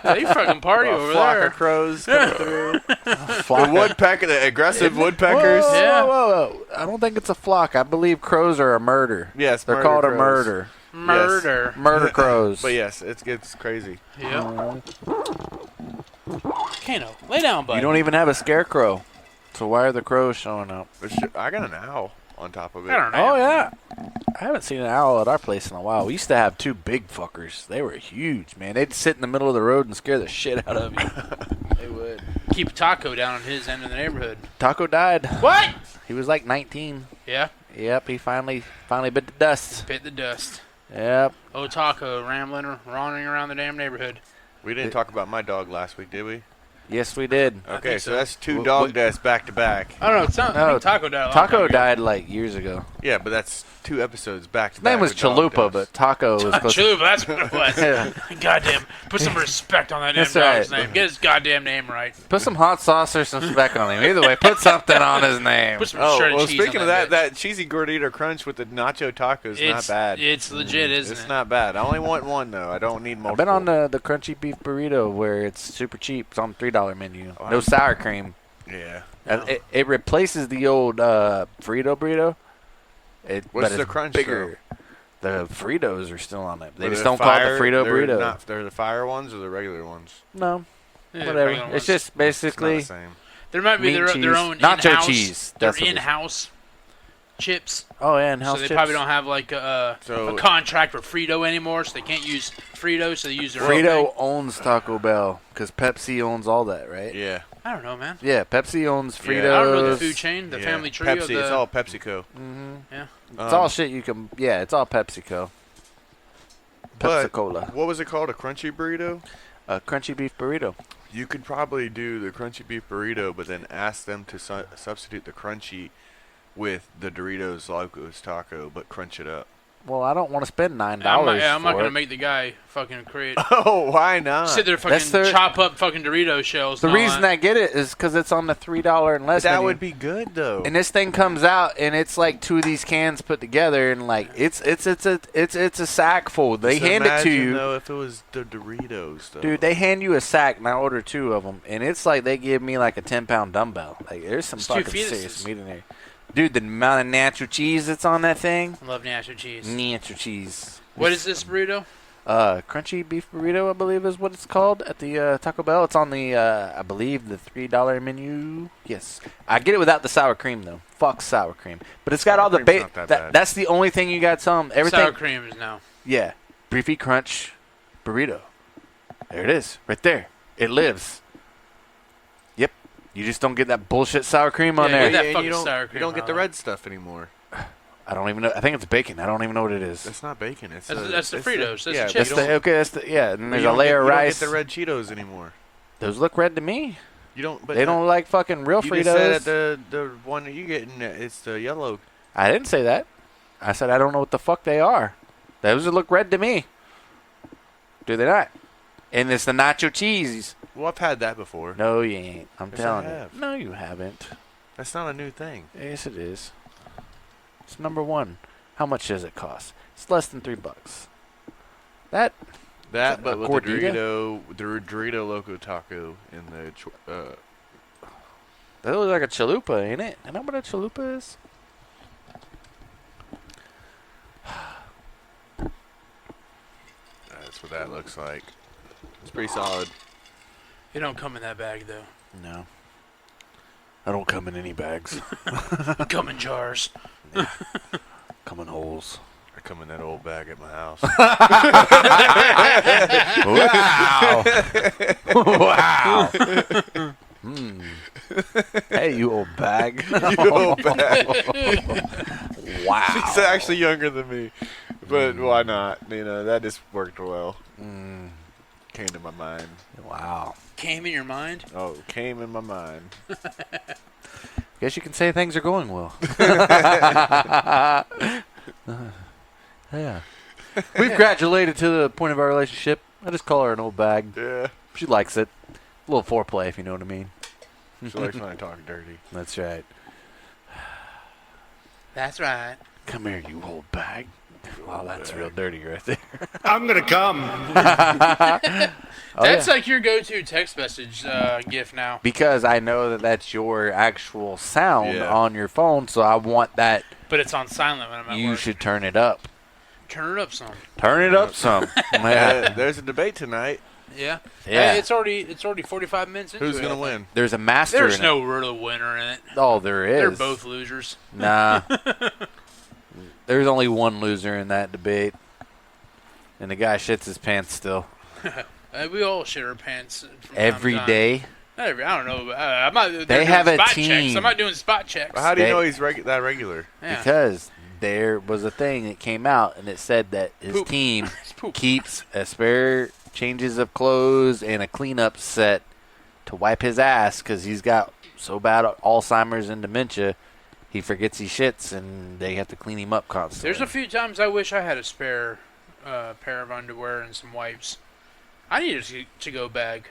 they fucking party A over flock there. of crows coming through. Flock The of- woodpecker, the aggressive woodpeckers. Whoa, Yeah. whoa. I don't think it's a flock. I believe crows are a murder. Yes, They're murder called a crows. murder. Murder. Murder crows. But yes, it gets crazy. Yep. Kano, lay down, bud. You don't even have a scarecrow. So why are the crows showing up? But I got an owl on top of it. I don't know. Oh, yeah. I haven't seen an owl at our place in a while. We used to have 2 big fuckers. They were huge, man. They'd sit in the middle of the road and scare the shit out of you. They would. Keep Taco down on his end of the neighborhood. Taco died. What? He was like 19. Yeah. Yep, he finally bit the dust. Bit the dust. Yep. Oh, Taco rambling, wandering around the damn neighborhood. We didn't talk about my dog last week, did we? Yes, we did. Okay, think so so. that's 2 Wh- dog wh- deaths back to back. I don't know. It's not. I No, think Taco died. A long Taco time ago. died like years ago. Yeah, but that's 2 episodes back to His back. name was with dog Chalupa, deaths. but Taco was supposed to. Chalupa, that's what it was. Yeah. Goddamn. Put some respect on that damn That's dog's right. name. Get his goddamn name right. Put some hot sauce or some speck on him. Either way, put something on his name. Put some Oh, shredded well, cheese speaking on of that, bitch. that cheesy gordita crunch with the nacho taco is not bad. It's legit, isn't It's it? not bad. I only want one, though. I don't need multiple. I've been on the crunchy beef burrito where it's super cheap. It's on the $3 menu. Oh, No sour cream. Yeah. It replaces the old Frito burrito. What's but the it's crunch, bigger. The Fritos are still on it. They Were just the don't call it fire- the Frito they're burrito. Not, they're the fire ones or the regular ones? No, Yeah, whatever. regular It's ones. just It's basically not the same. There might be meat their cheese. own Nacho in-house, cheese. Their That's what it is. in-house chips. oh yeah, and So house they chips. probably don't have like a So- contract with Frito anymore, so they can't use Frito, so they use their own Frito thing. owns Taco Bell because Pepsi owns all that, right? Yeah. I don't know, man. Yeah, Pepsi owns Yeah. Fritos. I don't know the food chain, the Yeah. family tree Pepsi. of the. It's all PepsiCo. Mm-hmm. Yeah. It's all shit you can. Yeah, it's all PepsiCo. But- Pepsi Cola. What was it called? A crunchy burrito? A crunchy beef burrito. You could probably do the crunchy beef burrito, but then ask them to substitute the crunchy with the Doritos Locos Taco, but crunch it up. Well, I don't want to spend $9 I'm not for gonna it. make the guy fucking create. Oh, why not? Sit there fucking chop up fucking Dorito shells. The and all reason that. I get it is because it's on the $3 and less That menu. would be good though. And this thing comes out, and it's like 2 of these cans put together, and like it's a sack full. They Just hand it to imagine, you, though, if it was the Doritos, though. dude. They hand you a sack, and I order 2 of them, and it's like they give me like a 10-pound dumbbell. Like there's some It's 2 fucking fetuses. serious meat in there, dude. The amount of natural cheese that's on that thing, I love nacho cheese. natural cheese. What is this burrito? Crunchy beef burrito, I believe is what it's called at the Taco Bell. It's on the, I believe, the $3 menu. Yes, I get it without the sour cream though. Fuck sour cream, but it's got Sour all the cream's not that bad. That's the only thing you got. Some everything. Sour cream is now. Yeah, beefy crunch burrito. There it is, right there. It lives. Yep, you just don't get that bullshit sour cream on Yeah, there. get that And fucking you don't, sour you cream don't get the on. red stuff anymore. I don't even know. I think it's bacon. I don't even know what it is. That's not bacon. It's That's the it's Fritos. That's the yeah, chips. That's you the don't- okay. That's the yeah. And you there's a don't layer get, of you rice. don't get the red Cheetos anymore. Those look red to me. You don't. But They don't like fucking real You Fritos. just said that the one that you getting, it's the yellow. I didn't say that. I said I don't know what the fuck they are. Those look red to me. Do they not? And it's the nacho cheese. Well, I've had that before. No, you ain't. I'm Yes, I telling you. have. No, you haven't. That's not a new thing. Yes, it is. It's number 1. How much does it cost? It's less than $3. That That, a but with gordita? the Dorito Loco Taco in the that looks like a chalupa, ain't it? You know what a chalupa is? that's what that looks like. It's pretty solid. It don't come in that bag though. No. I don't come in any bags. Come in jars. Come in holes. I come in that old bag at my house. Wow. Wow. Hey, you old bag. You old bag. Wow. She's actually younger than me, but why not? You know, that just worked well. Came to my mind. Wow. Came in your mind? Oh, came in my mind. Guess you can say things are going well. Yeah. We've graduated to the point of our relationship. I just call her an old bag. Yeah. She likes it. A little foreplay, if you know what I mean. She likes when I talk dirty. That's right. That's right. Come here, you old bag. Wow, that's real dirty right there. I'm gonna come. Oh, That's yeah. like your go-to text message gift now. Because I know that that's your actual sound Yeah. on your phone, so I want that. But it's on silent when I'm at You work. should turn it up. Turn it up some. Turn it up some. There's a debate tonight. Yeah. Yeah. Hey, it's already 45 minutes into Who's it, gonna I think. win? There's a master There's in no real winner in it. it. Oh, there is. They're both losers. Nah. There's only one loser in that debate. And the guy shits his pants still. We all shit our pants from Every time to time. day. Not every, I don't know. I'm not. they're They doing have a spot team. Checks. I'm not doing spot checks. Well, how do you They- know he's that regular? Yeah. Because there was a thing that came out and it said that his Poop. team It's poop. keeps a spare changes of clothes and a cleanup set to wipe his ass because he's got so bad Alzheimer's and dementia, he forgets he shits and they have to clean him up constantly. There's a few times I wish I had a spare pair of underwear and some wipes. I need a to-go bag.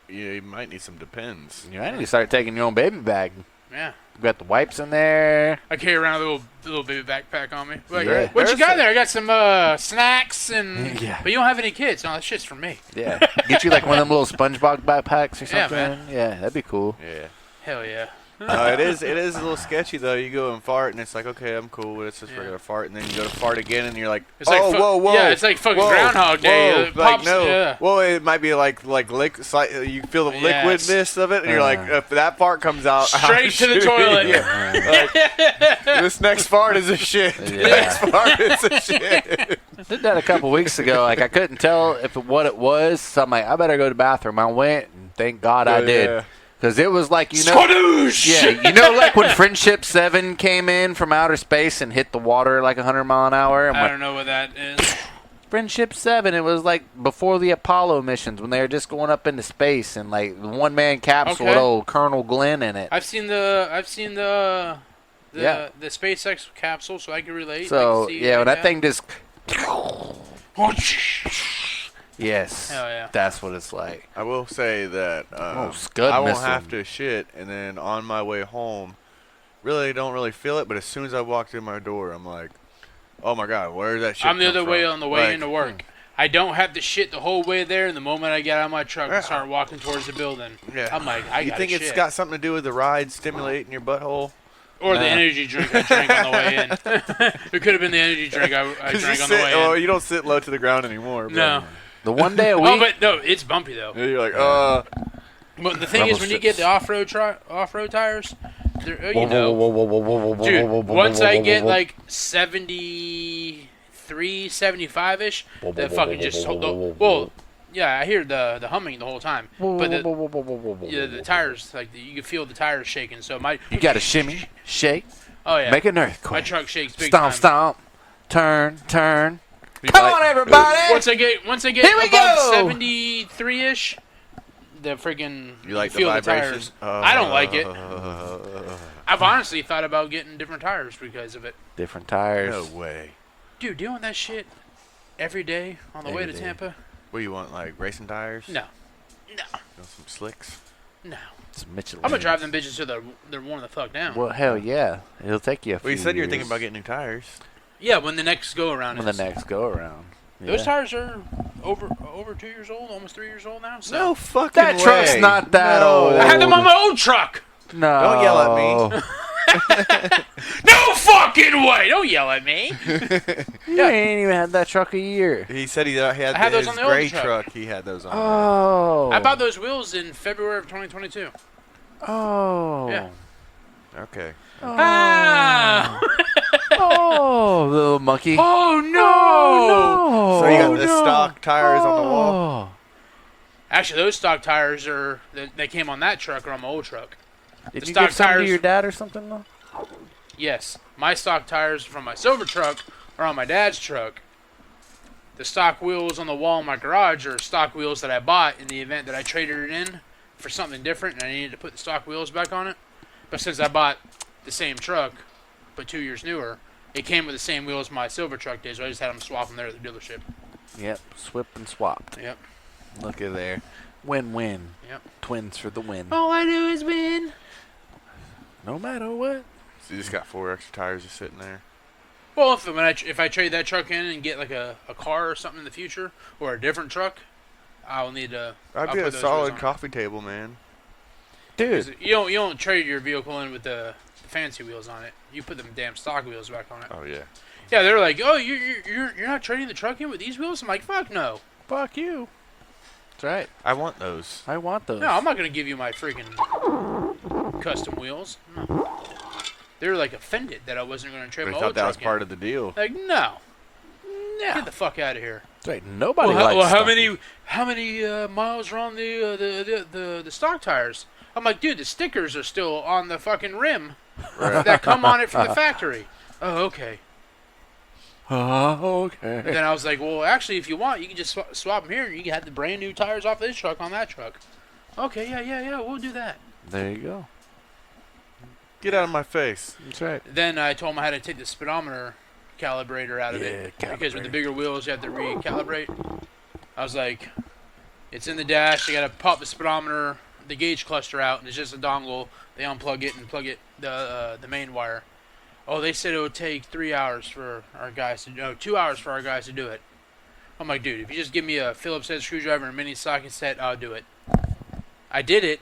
Yeah, you might need some Depends. You might need to start taking your own baby bag. Yeah. You got the wipes in there. I carry around a little baby backpack on me. Like, Yeah. what you There's got a- there? I got some snacks and. Yeah. But you don't have any kids. No, that shit's for me. Yeah. Get you like one of them little SpongeBob backpacks or Yeah, something. man. Yeah, that'd be cool. Yeah. Hell yeah. It is a little sketchy though. You go and fart and it's like, okay, I'm cool. It's just Yeah. regular fart, and then you go to fart again and you're like, It's like whoa. Yeah, it's like fucking whoa, Groundhog Day. whoa. It Like pops, no. yeah. Well, it might be like you feel the Yes. liquidness of it, and you're like, if that fart comes out, Straight to the toilet. Yeah. Like, this next fart is a shit. The Yeah. next fart is a shit. Did that a couple weeks ago. Like I couldn't tell what it was. So I'm like, I better go to the bathroom. I went, and thank God I did, Yeah. because it was like Squadoosh! yeah, you know, like when Friendship 7 came in from outer space and hit the water like 100 mile an hour. I'm I like, don't know what that is. Friendship 7. It was like before the Apollo missions when they were just going up into space and like the one man capsule Okay. with old Colonel Glenn in it. I've seen the Yeah. the SpaceX capsule, so I can relate. So I can see yeah, when that now. thing just. Yes. Hell yeah. That's what it's like. I will say that Scud I won't missile. have to shit, and then on my way home, really don't really feel it. But as soon as I walk through my door, I'm like, oh my god, where did that shit I'm the come other way from? on the way Like, into work. I don't have to shit the whole way there, and the moment I get out of my truck Yeah. and start walking towards the building, Yeah. I'm like, I You got think shit. it's got something to do with the ride stimulating your butthole? Or Nah. the energy drink I drank on the way in. It could have been the energy drink I drank on the way in. You don't sit low to the ground anymore. But No. The one day a week. Oh, but no, it's bumpy though. You're like, But the thing is, Rumble when you strips. get the off-road tires, you know, dude, once I get like 73, 75-ish, that fucking just well, yeah, I hear the humming the whole time, but the tires, like you can feel the tires shaking. So You got to shimmy, shake, oh yeah, make an my earthquake. truck shakes big Stomp, time. stomp, turn. you Come like- on, everybody. Once I get Here we above go. 73-ish, the freaking You like the feel vibration? tires. I don't like it. I've honestly thought about getting different tires because of it. Different tires. No way. Dude, doing that shit every day on the way Every to day. Tampa? What do you want, like racing tires? No. You want some slicks? No. It's Michelin. I'm gonna drive them bitches till they're worn the fuck down. Well, hell yeah. It'll take you a few Well, you said you were years thinking about getting new tires. Yeah, when the next go around when is. the next go around. Those Yeah. tires are over 2 years old, almost 3 years old now. So. No fucking That way. truck's not that No. old. I had them on my old truck. No. Don't yell at me. No fucking way! Don't yell at me. You ain't even had that truck a year. He said he had I had those his on the old gray truck. He had those on. Oh. I bought those wheels in February of 2022. Oh. Yeah. there. Okay. Ah! Oh, little monkey. Oh no! So you got Oh, the no. stock tires on the wall. Oh. Actually, those stock tires they came on that truck or on my old truck. Did The you stock give some to tires- your dad or something though? Yes, my stock tires from my silver truck are on my dad's truck. The stock wheels on the wall in my garage are stock wheels that I bought in the event that I traded it in for something different and I needed to put the stock wheels back on it. But since I bought the same truck, but 2 years newer, it came with the same wheels my silver truck did, so I just had them swap them there at the dealership. Yep. Swipped and swapped. Yep. Look at there. Win-win. Yep. Twins for the win. All I do is win. No matter what. So you just got 4 extra tires just sitting there. Well, if I trade that truck in and get like a car or something in the future, or a different truck, I'll need to. I'd I'll be put a those solid wheels on it. coffee table, man. 'Cause Dude. you don't trade your vehicle in with the fancy wheels on it. You put them damn stock wheels back on it. Oh yeah. Yeah, they're like, oh, you're not trading the truck in with these wheels. I'm like, fuck no. Fuck you. That's right. I want those. I want those. No, I'm not gonna give you my freaking custom wheels. No. They were like offended that I wasn't gonna trade They my thought old that truck was part of the deal. in. Like, no, Yeah. get the fuck out of here. That's right. Nobody Well, likes how stock. many miles are on the stock tires? I'm like, dude, the stickers are still on the fucking rim Right. that come on it from the factory. Oh, okay. Oh, And okay. then I was like, well, actually, if you want, you can just swap them here, and you can have the brand new tires off this truck on that truck. Okay, yeah, we'll do that. There you go. Get out of my face. That's right. Then I told him I had to take the speedometer calibrator out of it because with the calibrator. bigger wheels, you have to recalibrate. I was like, it's in the dash. You got to pop the speedometer, the gauge cluster out, and it's just a dongle. They unplug it and plug it the main wire. Oh, they said it would take 3 hours for our guys to 2 hours for our guys to do it. I'm like, dude, if you just give me a Phillips head screwdriver and a mini socket set, I'll do it. I did it.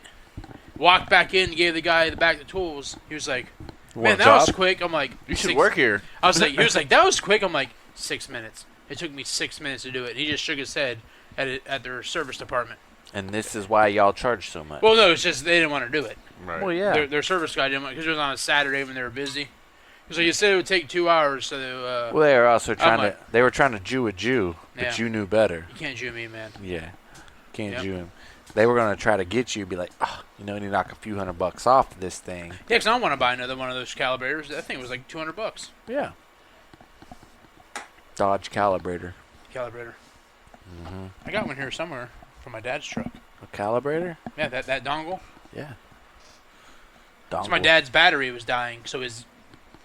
Walked back in, gave the guy the back the tools. He was like, man, that was quick. I'm like, You should 6 work here. I was like, he was like, that was quick. I'm like, 6 minutes. It took me 6 minutes to do it. He just shook his head at their service department. And this is why y'all charge so much. Well, no, it's just they didn't want to do it. Right. Well, yeah. Their service guy didn't want because it was on a Saturday when they were busy. So you said it would take 2 hours. So Well, they were also trying like- to. They were trying to Jew a Jew, but Yeah. you knew better. you can't Jew me, man. Yeah, can't Yep. Jew him. They were gonna try to get you, be like, oh, you know, you need to knock a few $100 off this thing. Yeah, because I don't want to buy another one of those calibrators. That thing was like $200. Yeah. Dodge calibrator. Calibrator. Mm-hmm. I got one here somewhere from my dad's truck. A calibrator? Yeah, that dongle. Yeah. So my dad's battery was dying, so his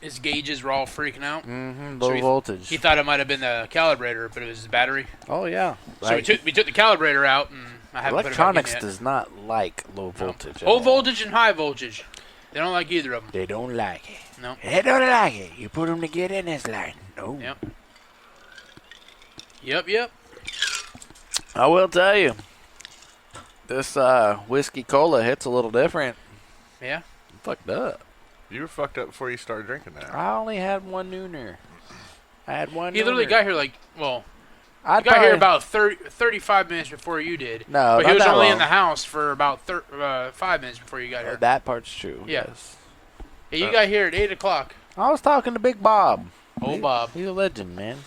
his gauges were all freaking out. Mm-hmm. So Low voltage. He thought it might have been the calibrator, but it was his battery. Oh yeah. So we took the calibrator out, and I haven't Electronics put it back in yet. does not like low voltage. Low voltage and high voltage. They don't like either of them. They don't like it. No. They don't like it. You put them together and it's like, no. Yep. I will tell you, this whiskey cola hits a little different. Yeah. I'm fucked up. You were fucked up before you started drinking that. I only had one nooner. He literally got here I got here about 35 minutes before you did. No, but not he was that only long. in the house for about 5 minutes before you got here. That part's true. Yeah. Yes. Yeah, you got here at 8 o'clock. I was talking to Big Bob. Old Bob. He's a legend, man.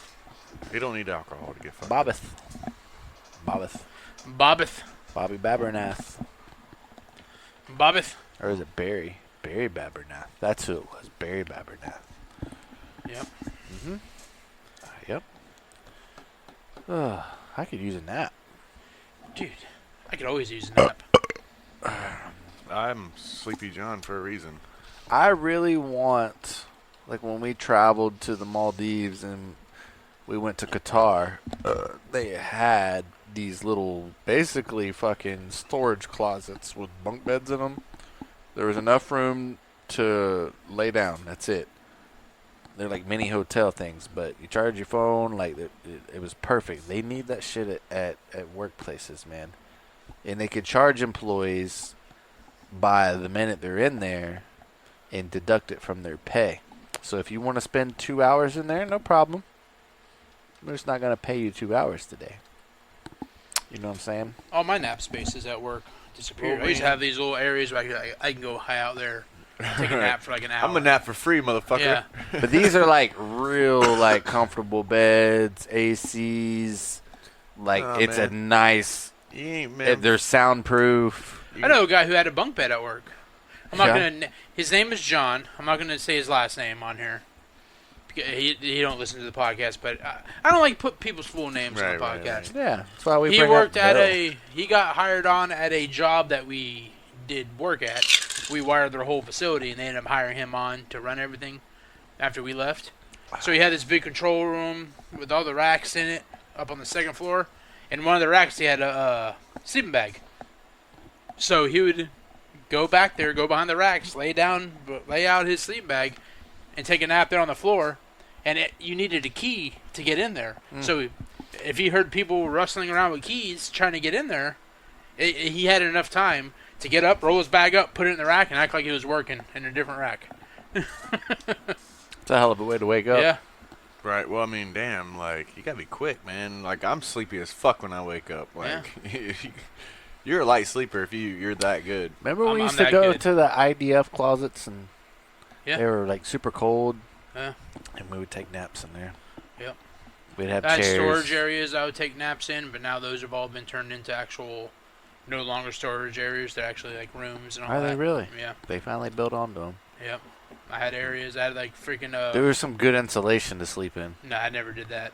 You don't need alcohol to get fucked. Bobbeth. Bobby Babernath. Or is it Barry? Barry Babernath. That's who it was. Barry Babernath. Yep. Mm-hmm. Yep. I could use a nap. Dude, I could always use a nap. I'm Sleepy John for a reason. I really want, like when we traveled to the Maldives and we went to Qatar, they had these little, basically fucking storage closets with bunk beds in them. There was enough room to lay down. That's it. They're like mini hotel things, but you charge your phone. Like it was perfect. They need that shit at workplaces, man. And they could charge employees by the minute they're in there and deduct it from their pay. So if you want to spend 2 hours in there, no problem. We're just not going to pay you 2 hours today. You know what I'm saying? All my nap spaces at work disappeared. I used to have these little areas where I can go high out there, take a nap for like an hour. I'm a nap for free, motherfucker. Yeah. But these are like real, like comfortable beds, ACs. Like it's man. a nice. You ain't, man. They're soundproof. I know a guy who had a bunk bed at work. I'm not Yeah. gonna. His name is John. I'm not gonna say his last name on here. He don't listen to the podcast, but I don't like put people's full names on the Right, podcast. Yeah, that's why we. He bring worked up at Bill. he got hired on at a job that we did work at. We wired their whole facility, and they ended up hiring him on to run everything after we left. So he had this big control room with all the racks in it up on the second floor. And one of the racks, he had a sleeping bag. So he would go back there, go behind the racks, lay out his sleeping bag, and take a nap there on the floor. And you needed a key to get in there. So if he heard people rustling around with keys trying to get in there, he had enough time to get up, roll his bag up, put it in the rack, and act like he was working in a different rack. It's a hell of a way to wake up. Yeah. Right. Well, I mean, damn. Like, you gotta be quick, man. Like, I'm sleepy as fuck when I wake up. Like, you're a light sleeper if you're that good. Remember we I'm used to that go good. to the IDF closets and Yeah. they were like super cold. Yeah. And we would take naps in there. Yep. We'd have I had chairs. storage areas I would take naps in, but now those have all been turned into actual, no longer storage areas. They're actually like rooms and all Are that. they really? Yeah. They finally built onto them. Yep. I had areas. I had like freaking. There was some good insulation to sleep in. No, I never did that.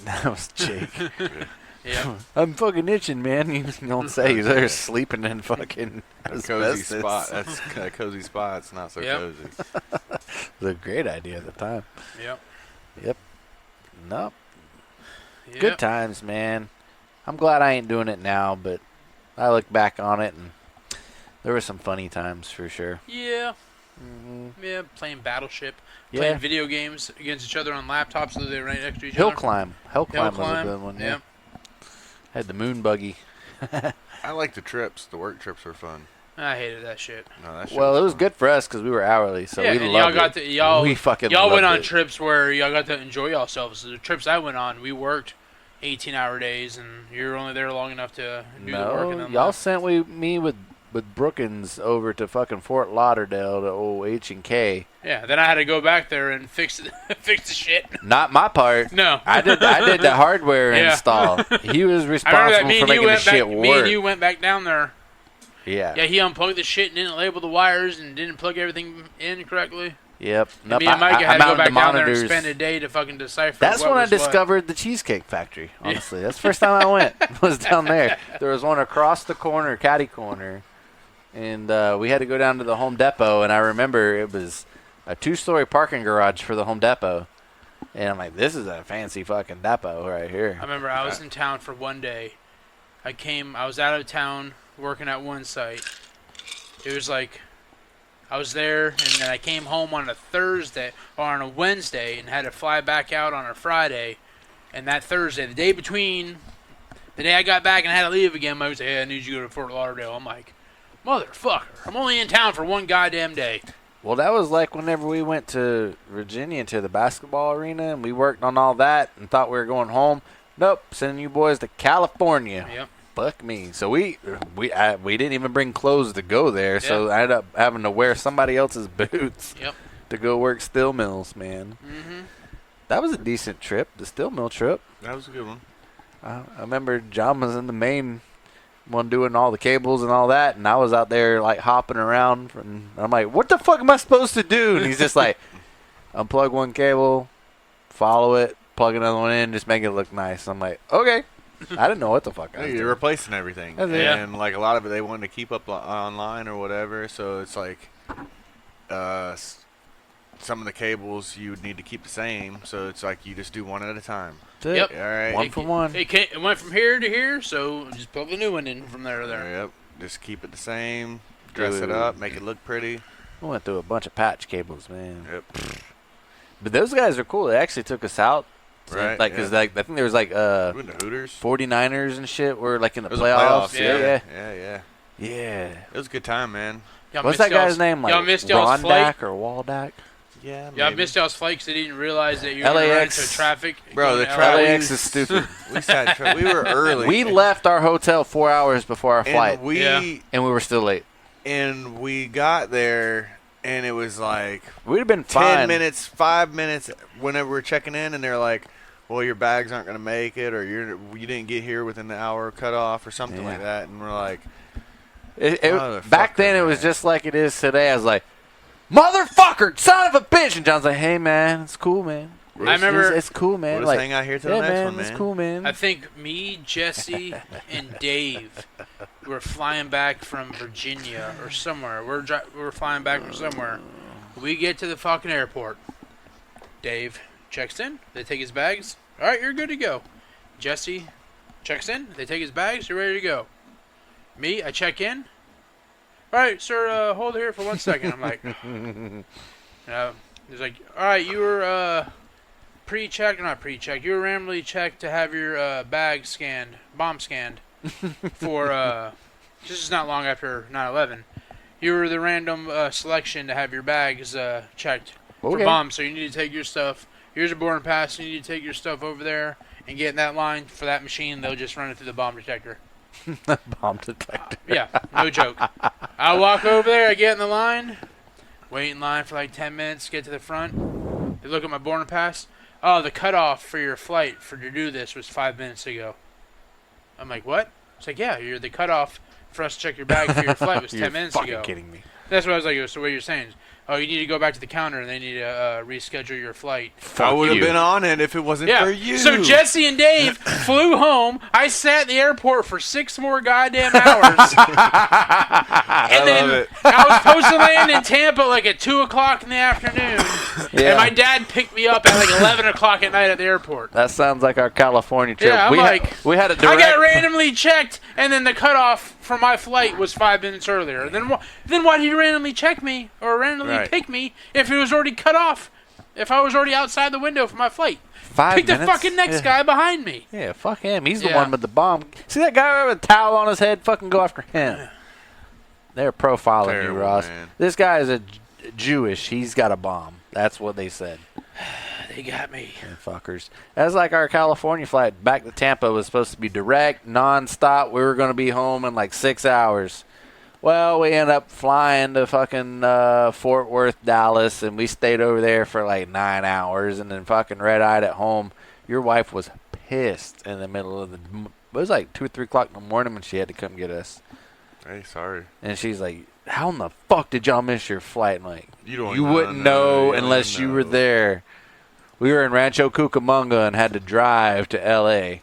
That was Jake. Yeah. I'm fucking itching, man. You don't say. You're sleeping in fucking A cozy asbestos. spot. That's a cozy spot. It's not so Yep. cozy. It was a great idea at the time. Yep. Nope. Yep. Good times, man. I'm glad I ain't doing it now, but I look back on it and there were some funny times for sure. Yeah. Mm-hmm. Yeah. Playing Battleship. Yeah. Playing video games against each other on laptops so they're right next to each Hill other. climb. Hill climb was a good one. Yeah. Yep. Had the moon buggy. I like the trips. The work trips are fun. I hated that shit. No, that shit Well, it was fun. good for us because we were hourly, so yeah, we and loved y'all got it. to y'all. We fucking y'all went loved on it. trips where y'all got to enjoy yourselves. The trips I went on, we worked 18-hour days, and you were only there long enough to do the work. And No, then y'all left. sent me with Brookins over to fucking Fort Lauderdale to old H&K. Yeah, then I had to go back there and fix fix the shit. Not my part. No, I did the hardware Yeah. install. He was I remember that responsible me for and you making the went shit back. work. Me and you went back down there. Yeah. Yeah, he unplugged the shit and didn't label the wires and didn't plug everything in correctly. Yep. And Nope, me and Micah had to go mounted back the down there and monitors. spend a day to fucking decipher. That's what when I was what. discovered the Cheesecake Factory, honestly. That's the first time I went, was down there. There was one across the corner, catty corner, and we had to go down to the Home Depot, and I remember it was a 2-story parking garage for the Home Depot. And I'm like, this is a fancy fucking depot right here. I remember I was in town for one day. I was out of town working at one site. It was like, I was there, and then I came home on a Thursday, or on a Wednesday, and had to fly back out on a Friday. And that Thursday, the day between, the day I got back and had to leave again, my was like, hey, I need you to go to Fort Lauderdale. I'm like, motherfucker, I'm only in town for one goddamn day. Well, that was like whenever we went to Virginia to the basketball arena, and we worked on all that and thought we were going home. Nope, sending you boys to California. Yep. Fuck me. So we didn't even bring clothes to go there, so I ended up having to wear somebody else's boots to go work steel mills, man. Mm-hmm. That was a decent trip, the steel mill trip. That was a good one. I remember John was in the main one doing all the cables and all that, and I was out there like hopping around, and I'm like, what the fuck am I supposed to do? And he's just like, unplug one cable, follow it, plug another one in, just make it look nice. I'm like, okay. I didn't know what the fuck I was You're doing. replacing everything. And like a lot of it they wanted to keep up online or whatever, so it's like some of the cables you would need to keep the same, so it's like you just do one at a time. Yep. All right. One for one. It went from here to here, so just plug the new one in from there to there. Yep. Just keep it the same, dress it up, make it look pretty. We went through a bunch of patch cables, man. Yep. But those guys are cool. They actually took us out. Right. Like, cause like I think there was like We went to Hooters. 49ers and shit were like in the It was playoffs. Yeah. Yeah. It was a good time, man. What's that guy's name? Like y'all missed y'all's Rondak or Waldak? Yeah, Y'all missed y'all's flight because they didn't realize that you were LAX. running into traffic. Bro, the LAX is stupid. we were early. We left our hotel 4 hours before our flight, and we were still late. And we got there, and it was like We'd have been 10 fine. minutes, 5 minutes whenever we're checking in, and they're like, well, your bags aren't going to make it, or you didn't get here within the hour cutoff or something like that. And we're like, back then it was just like it is today. I was like, motherfucker, son of a bitch. And John's like, hey, man, it's cool, man. I remember it's cool, man. We'll like, just hang out here till the next one, man. It's cool, man. I think me, Jesse, and Dave were flying back from Virginia or somewhere. We're flying back from somewhere. We get to the fucking airport. Dave checks in. They take his bags. All right, you're good to go. Jesse checks in. They take his bags. You're ready to go. Me, I check in. All right, sir, hold here for 1 second. I'm like, he's like, all right, you were pre-checked or not pre-checked. You were randomly checked to have your bag scanned, bomb scanned, for this is not long after 9/11. You were the random selection to have your bags checked for bombs. So you need to take your stuff. Here's a boarding pass. You need to take your stuff over there and get in that line for that machine. They'll just run it through the bomb detector. Bomb detector. Yeah, no joke. I walk over there. I get in the line. Wait in line for like 10 minutes. Get to the front. They look at my boarding pass. Oh, the cutoff for your flight to do this was 5 minutes ago. I'm like, what? It's like, yeah, the cutoff for us to check your bag for your flight was 10 minutes ago. You're fucking kidding me. That's what I was like. So what you're saying is, oh, you need to go back to the counter and they need to reschedule your flight. I would have been on it if it wasn't for you. So Jesse and Dave flew home. I sat at the airport for 6 more goddamn hours. And then I was supposed to land in Tampa like at 2 o'clock in the afternoon. And my dad picked me up at like 11 o'clock at night at the airport. That sounds like our California trip. Yeah, we had a direct. I got randomly checked, and then the cutoff for my flight was 5 minutes earlier. Then why did you randomly check me or randomly pick me if it was already cut off? If I was already outside the window for my flight? 5 Pick minutes? the fucking next guy behind me. Yeah, fuck him. He's the one with the bomb. See that guy with a towel on his head? Fucking go after him. They're profiling you, Ross. Man. This guy is a Jewish. He's got a bomb. That's what they said. They got me. Fuckers. That's like our California flight back to Tampa was supposed to be direct, non-stop. We were going to be home in like 6 hours. Well, we ended up flying to fucking Fort Worth, Dallas, and we stayed over there for like 9 hours and then fucking red-eyed at home. Your wife was pissed in the middle of it was like 2 or 3 o'clock in the morning when she had to come get us. Hey, sorry. And she's like, how in the fuck did y'all miss your flight? And like, you wouldn't know unless you were there. We were in Rancho Cucamonga and had to drive to L.A.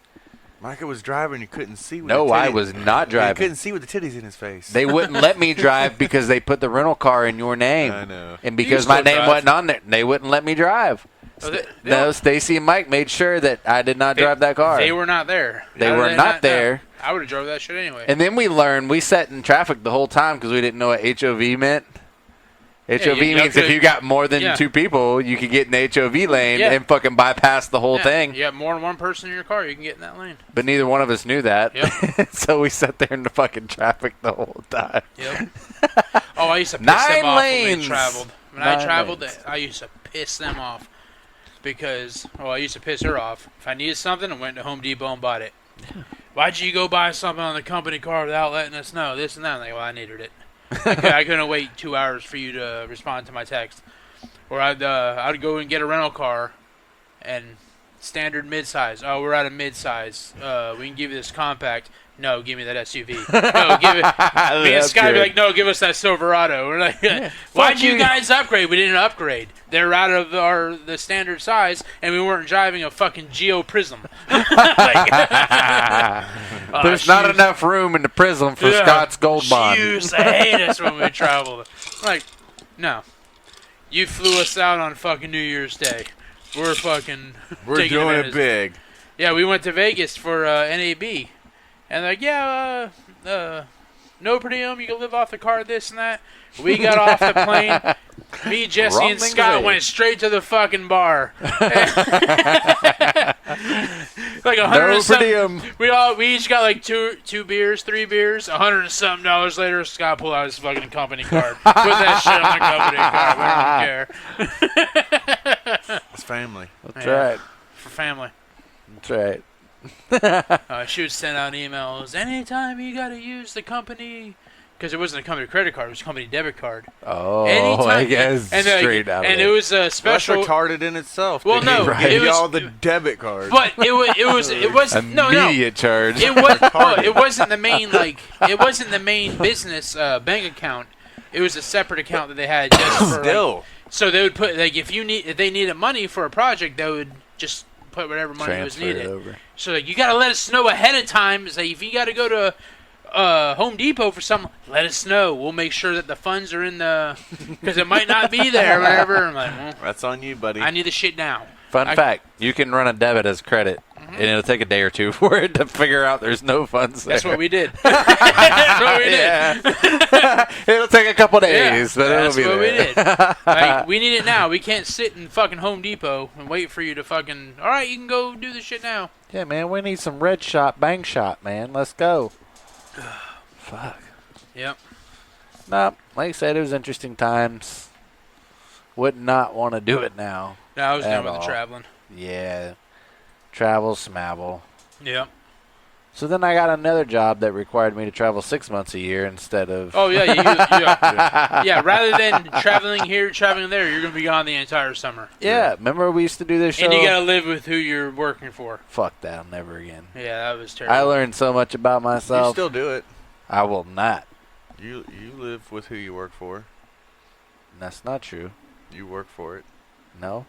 Micah was driving. You couldn't see. With No, the I titties. was not You driving. couldn't see with the titties in his face. They wouldn't let me drive because they put the rental car in your name. I know. And You because can my still name drive. wasn't on there, they wouldn't let me drive. Oh, they No, don't- Stacy and Mike made sure that I did not drive that car. They were not there. They How did were not there. know? I would have drove that shit anyway. And then we learned, we sat in traffic the whole time because we didn't know what HOV meant. HOV you means could- if you got more than yeah. 2 people, you can get in the HOV lane Yeah. and fucking bypass the whole Yeah, thing. You got more than one person in your car, you can get in that lane. But neither one of us knew that. Yep. So we sat there in the fucking traffic the whole time. Yep. Oh, I used to piss 9 them off when lanes. we traveled. When 9 I traveled, lanes. I used to piss them off because, I used to piss her off. If I needed something, I went to Home Depot and bought it. Why'd you go buy something on the company car without letting us know? This and that. I'm like, well, I needed it. I couldn't wait 2 hours for you to respond to my text. Or I'd go and get a rental car and standard mid-size. Oh, we're at a mid-size. We can give you this compact. No, give me that SUV. No, give it. Me and That's Sky be good. like, no, give us that Silverado. We're like, why'd fuck you you. guys upgrade? We didn't upgrade. They're out of the standard size, and we weren't driving a fucking Geo Prism. There's not enough room in the Prism for Scott's Gold Bond. She used to hate us when we traveled. Like, no. You flew us out on fucking New Year's Day. We're fucking We're taking doing advantage. it big. Yeah, we went to Vegas for NAB. And like, no per diem, you can live off the car, this and that. We got off the plane. Me, Jesse, Wrong and thing to Scott say. went straight to the fucking bar. Like No 100 and per something. diem. We each got like two beers, 3 beers. $100 and something later, Scott pulled out his fucking company card. Put that shit on the company card. We don't care. It's family. That's Yeah. right. For family. That's right. She would send out emails anytime you got to use the company, because it wasn't a company credit card, it was a company debit card. Oh, Anytime, I guess and, straight out of and it. it was a That's special. retarded in itself. Well, to no, give it was- y'all the debit card. But it was Immediate charge. It was it wasn't the main it wasn't the main business bank account. It was a separate account that they had just for Still. so they would put if they needed money for a project, they would just put whatever money Transfer was it needed. over. So like, you got to let us know ahead of time. Say if you got to go to Home Depot for something, let us know. We'll make sure that the funds are in the because it might not be there. Whatever. I'm like, well, That's on you, buddy. I need the shit now. Fun I- fact, you can run a debit as credit, and it'll take a day or two for it to figure out there's no funds there. That's what we did. That's what we did. Yeah. It'll take a couple days, but that's it'll be what there. we did. Like, we need it now. We can't sit in fucking Home Depot and wait for you to fucking. All right, you can go do the shit now. Yeah, man, we need some red shot, bang shot, man. Let's go. Fuck. Yep. Nope. Like I said, it was interesting times. Would not want to do it now. No, I was At done with all. the traveling. Yeah. Travel, smabble. Yep. So then I got another job that required me to travel 6 months a year instead of. Oh yeah, yeah. Rather than traveling here, traveling there, you're gonna be gone the entire summer. Yeah, remember we used to do this show? And you gotta live with who you're working for. Fuck that, never again. Yeah, that was terrible. I learned so much about You myself. still do it. I will not. You live with who you work for. That's not true. You work for it. No.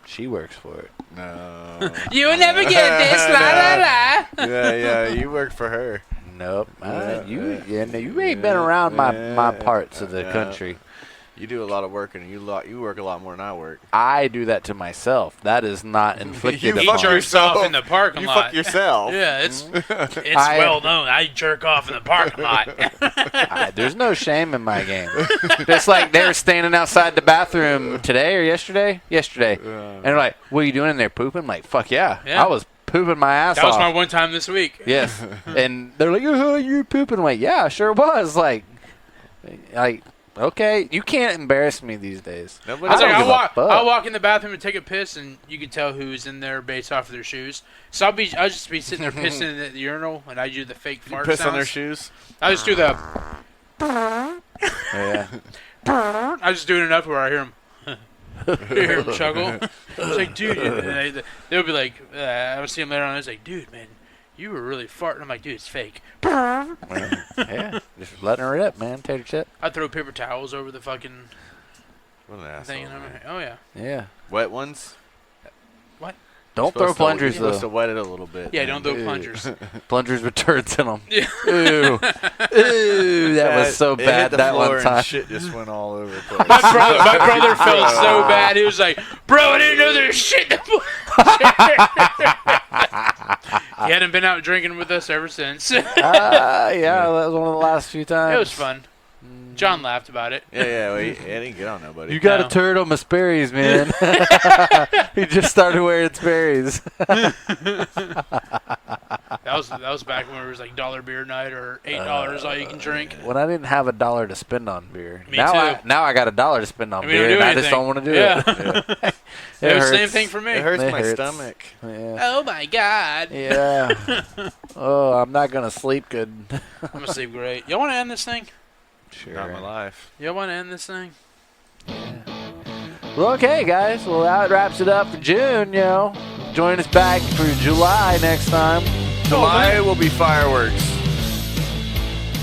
She works for it. No. You will never get this, la la la. yeah, you work for her. Nope. Yeah, You ain't been around my parts of the yeah. country. You do a lot of work, and you work a lot more than I work. I do that to myself. That is not inflicted You He upon fuck me. jerks off in the parking You lot. fuck yourself. Yeah, it's I- well known. I jerk off in the parking lot. There's no shame in my game. Just like they were standing outside the bathroom today or yesterday? Yesterday. And they're like, what are you doing in there, pooping? I'm like, fuck yeah. Yeah. I was pooping my ass That was off. my one time this week. Yes. And they're like, oh, you're pooping. I'm like, yeah, I sure was. Like, okay, you can't embarrass me these days. I was Nobody like, don't give a fuck. I'll walk in the bathroom and take a piss, and you can tell who's in there based off of their shoes. So I'll just be sitting there pissing in the urinal, and I do the fake fart piss sounds. on their shoes. I just do the. Yeah. I just do it enough where I hear him. Hear him chuckle. It's like, dude, and they'll be like, I would see him later on. I was like, dude, man, you were really farting. I'm like, dude, it's fake. Yeah. Just letting her rip, man. Tater chip. I throw paper towels over the fucking What an asshole. thing, and man. oh yeah. Yeah. Wet ones. Don't throw plungers, You're supposed to though. wet it a little bit. Yeah, man. don't throw plungers. Plungers with turds in them. Yeah. Ooh. Ooh, that was so It hit bad the that floor one and time. shit just went all over the place. My brother felt so bad. He was like, "Bro, I didn't know there's shit." In the He hadn't been out drinking with us ever since. It Yeah, that was one of the last few times. was fun. John laughed about it. Yeah, well, I didn't get on nobody. You got No. a turd on my Sperry's, man. He just started wearing Sperry's. That was back when it was like $1 beer night or $8 all you can drink. When I didn't have $1 to spend on beer. Me now too. now I got $1 to spend on And we don't beer, do and I just anything. don't want to do Yeah. it. Yeah. It was the same hurts. thing for me. It hurts It my hurts. stomach. Yeah. Oh my god. Yeah. Oh, I'm not gonna sleep good. I'm gonna sleep great. Y'all want to end this thing? Sure. Not my life. Y'all want to end this thing? Well, okay, guys. Well, that wraps it up for June. Join us back for July next time. July will be fireworks.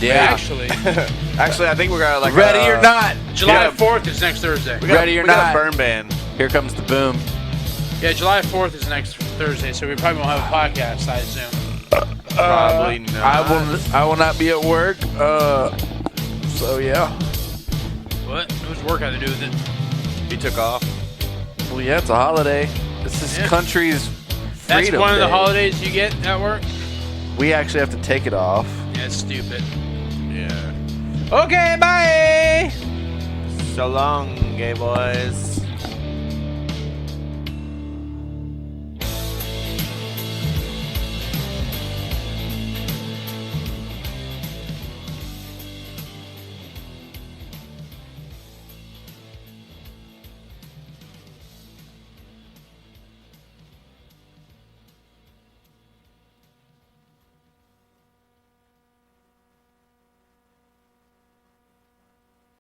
Actually, Actually, I think we're gonna like Ready or not? July Yeah. 4th is next Thursday. Ready or we got not. a burn ban. Here comes the boom. Yeah, July 4th is next Thursday, so we probably won't have a podcast, I assume. Probably not. I will not be at work. So yeah. What? What's work have to do with it? He took off. Well, yeah, it's a holiday. This is Yeah. country's That's freedom one of the day. holidays you get at work? We actually have to take it off. Yeah, it's stupid. Yeah. Okay, bye. So long, gay boys.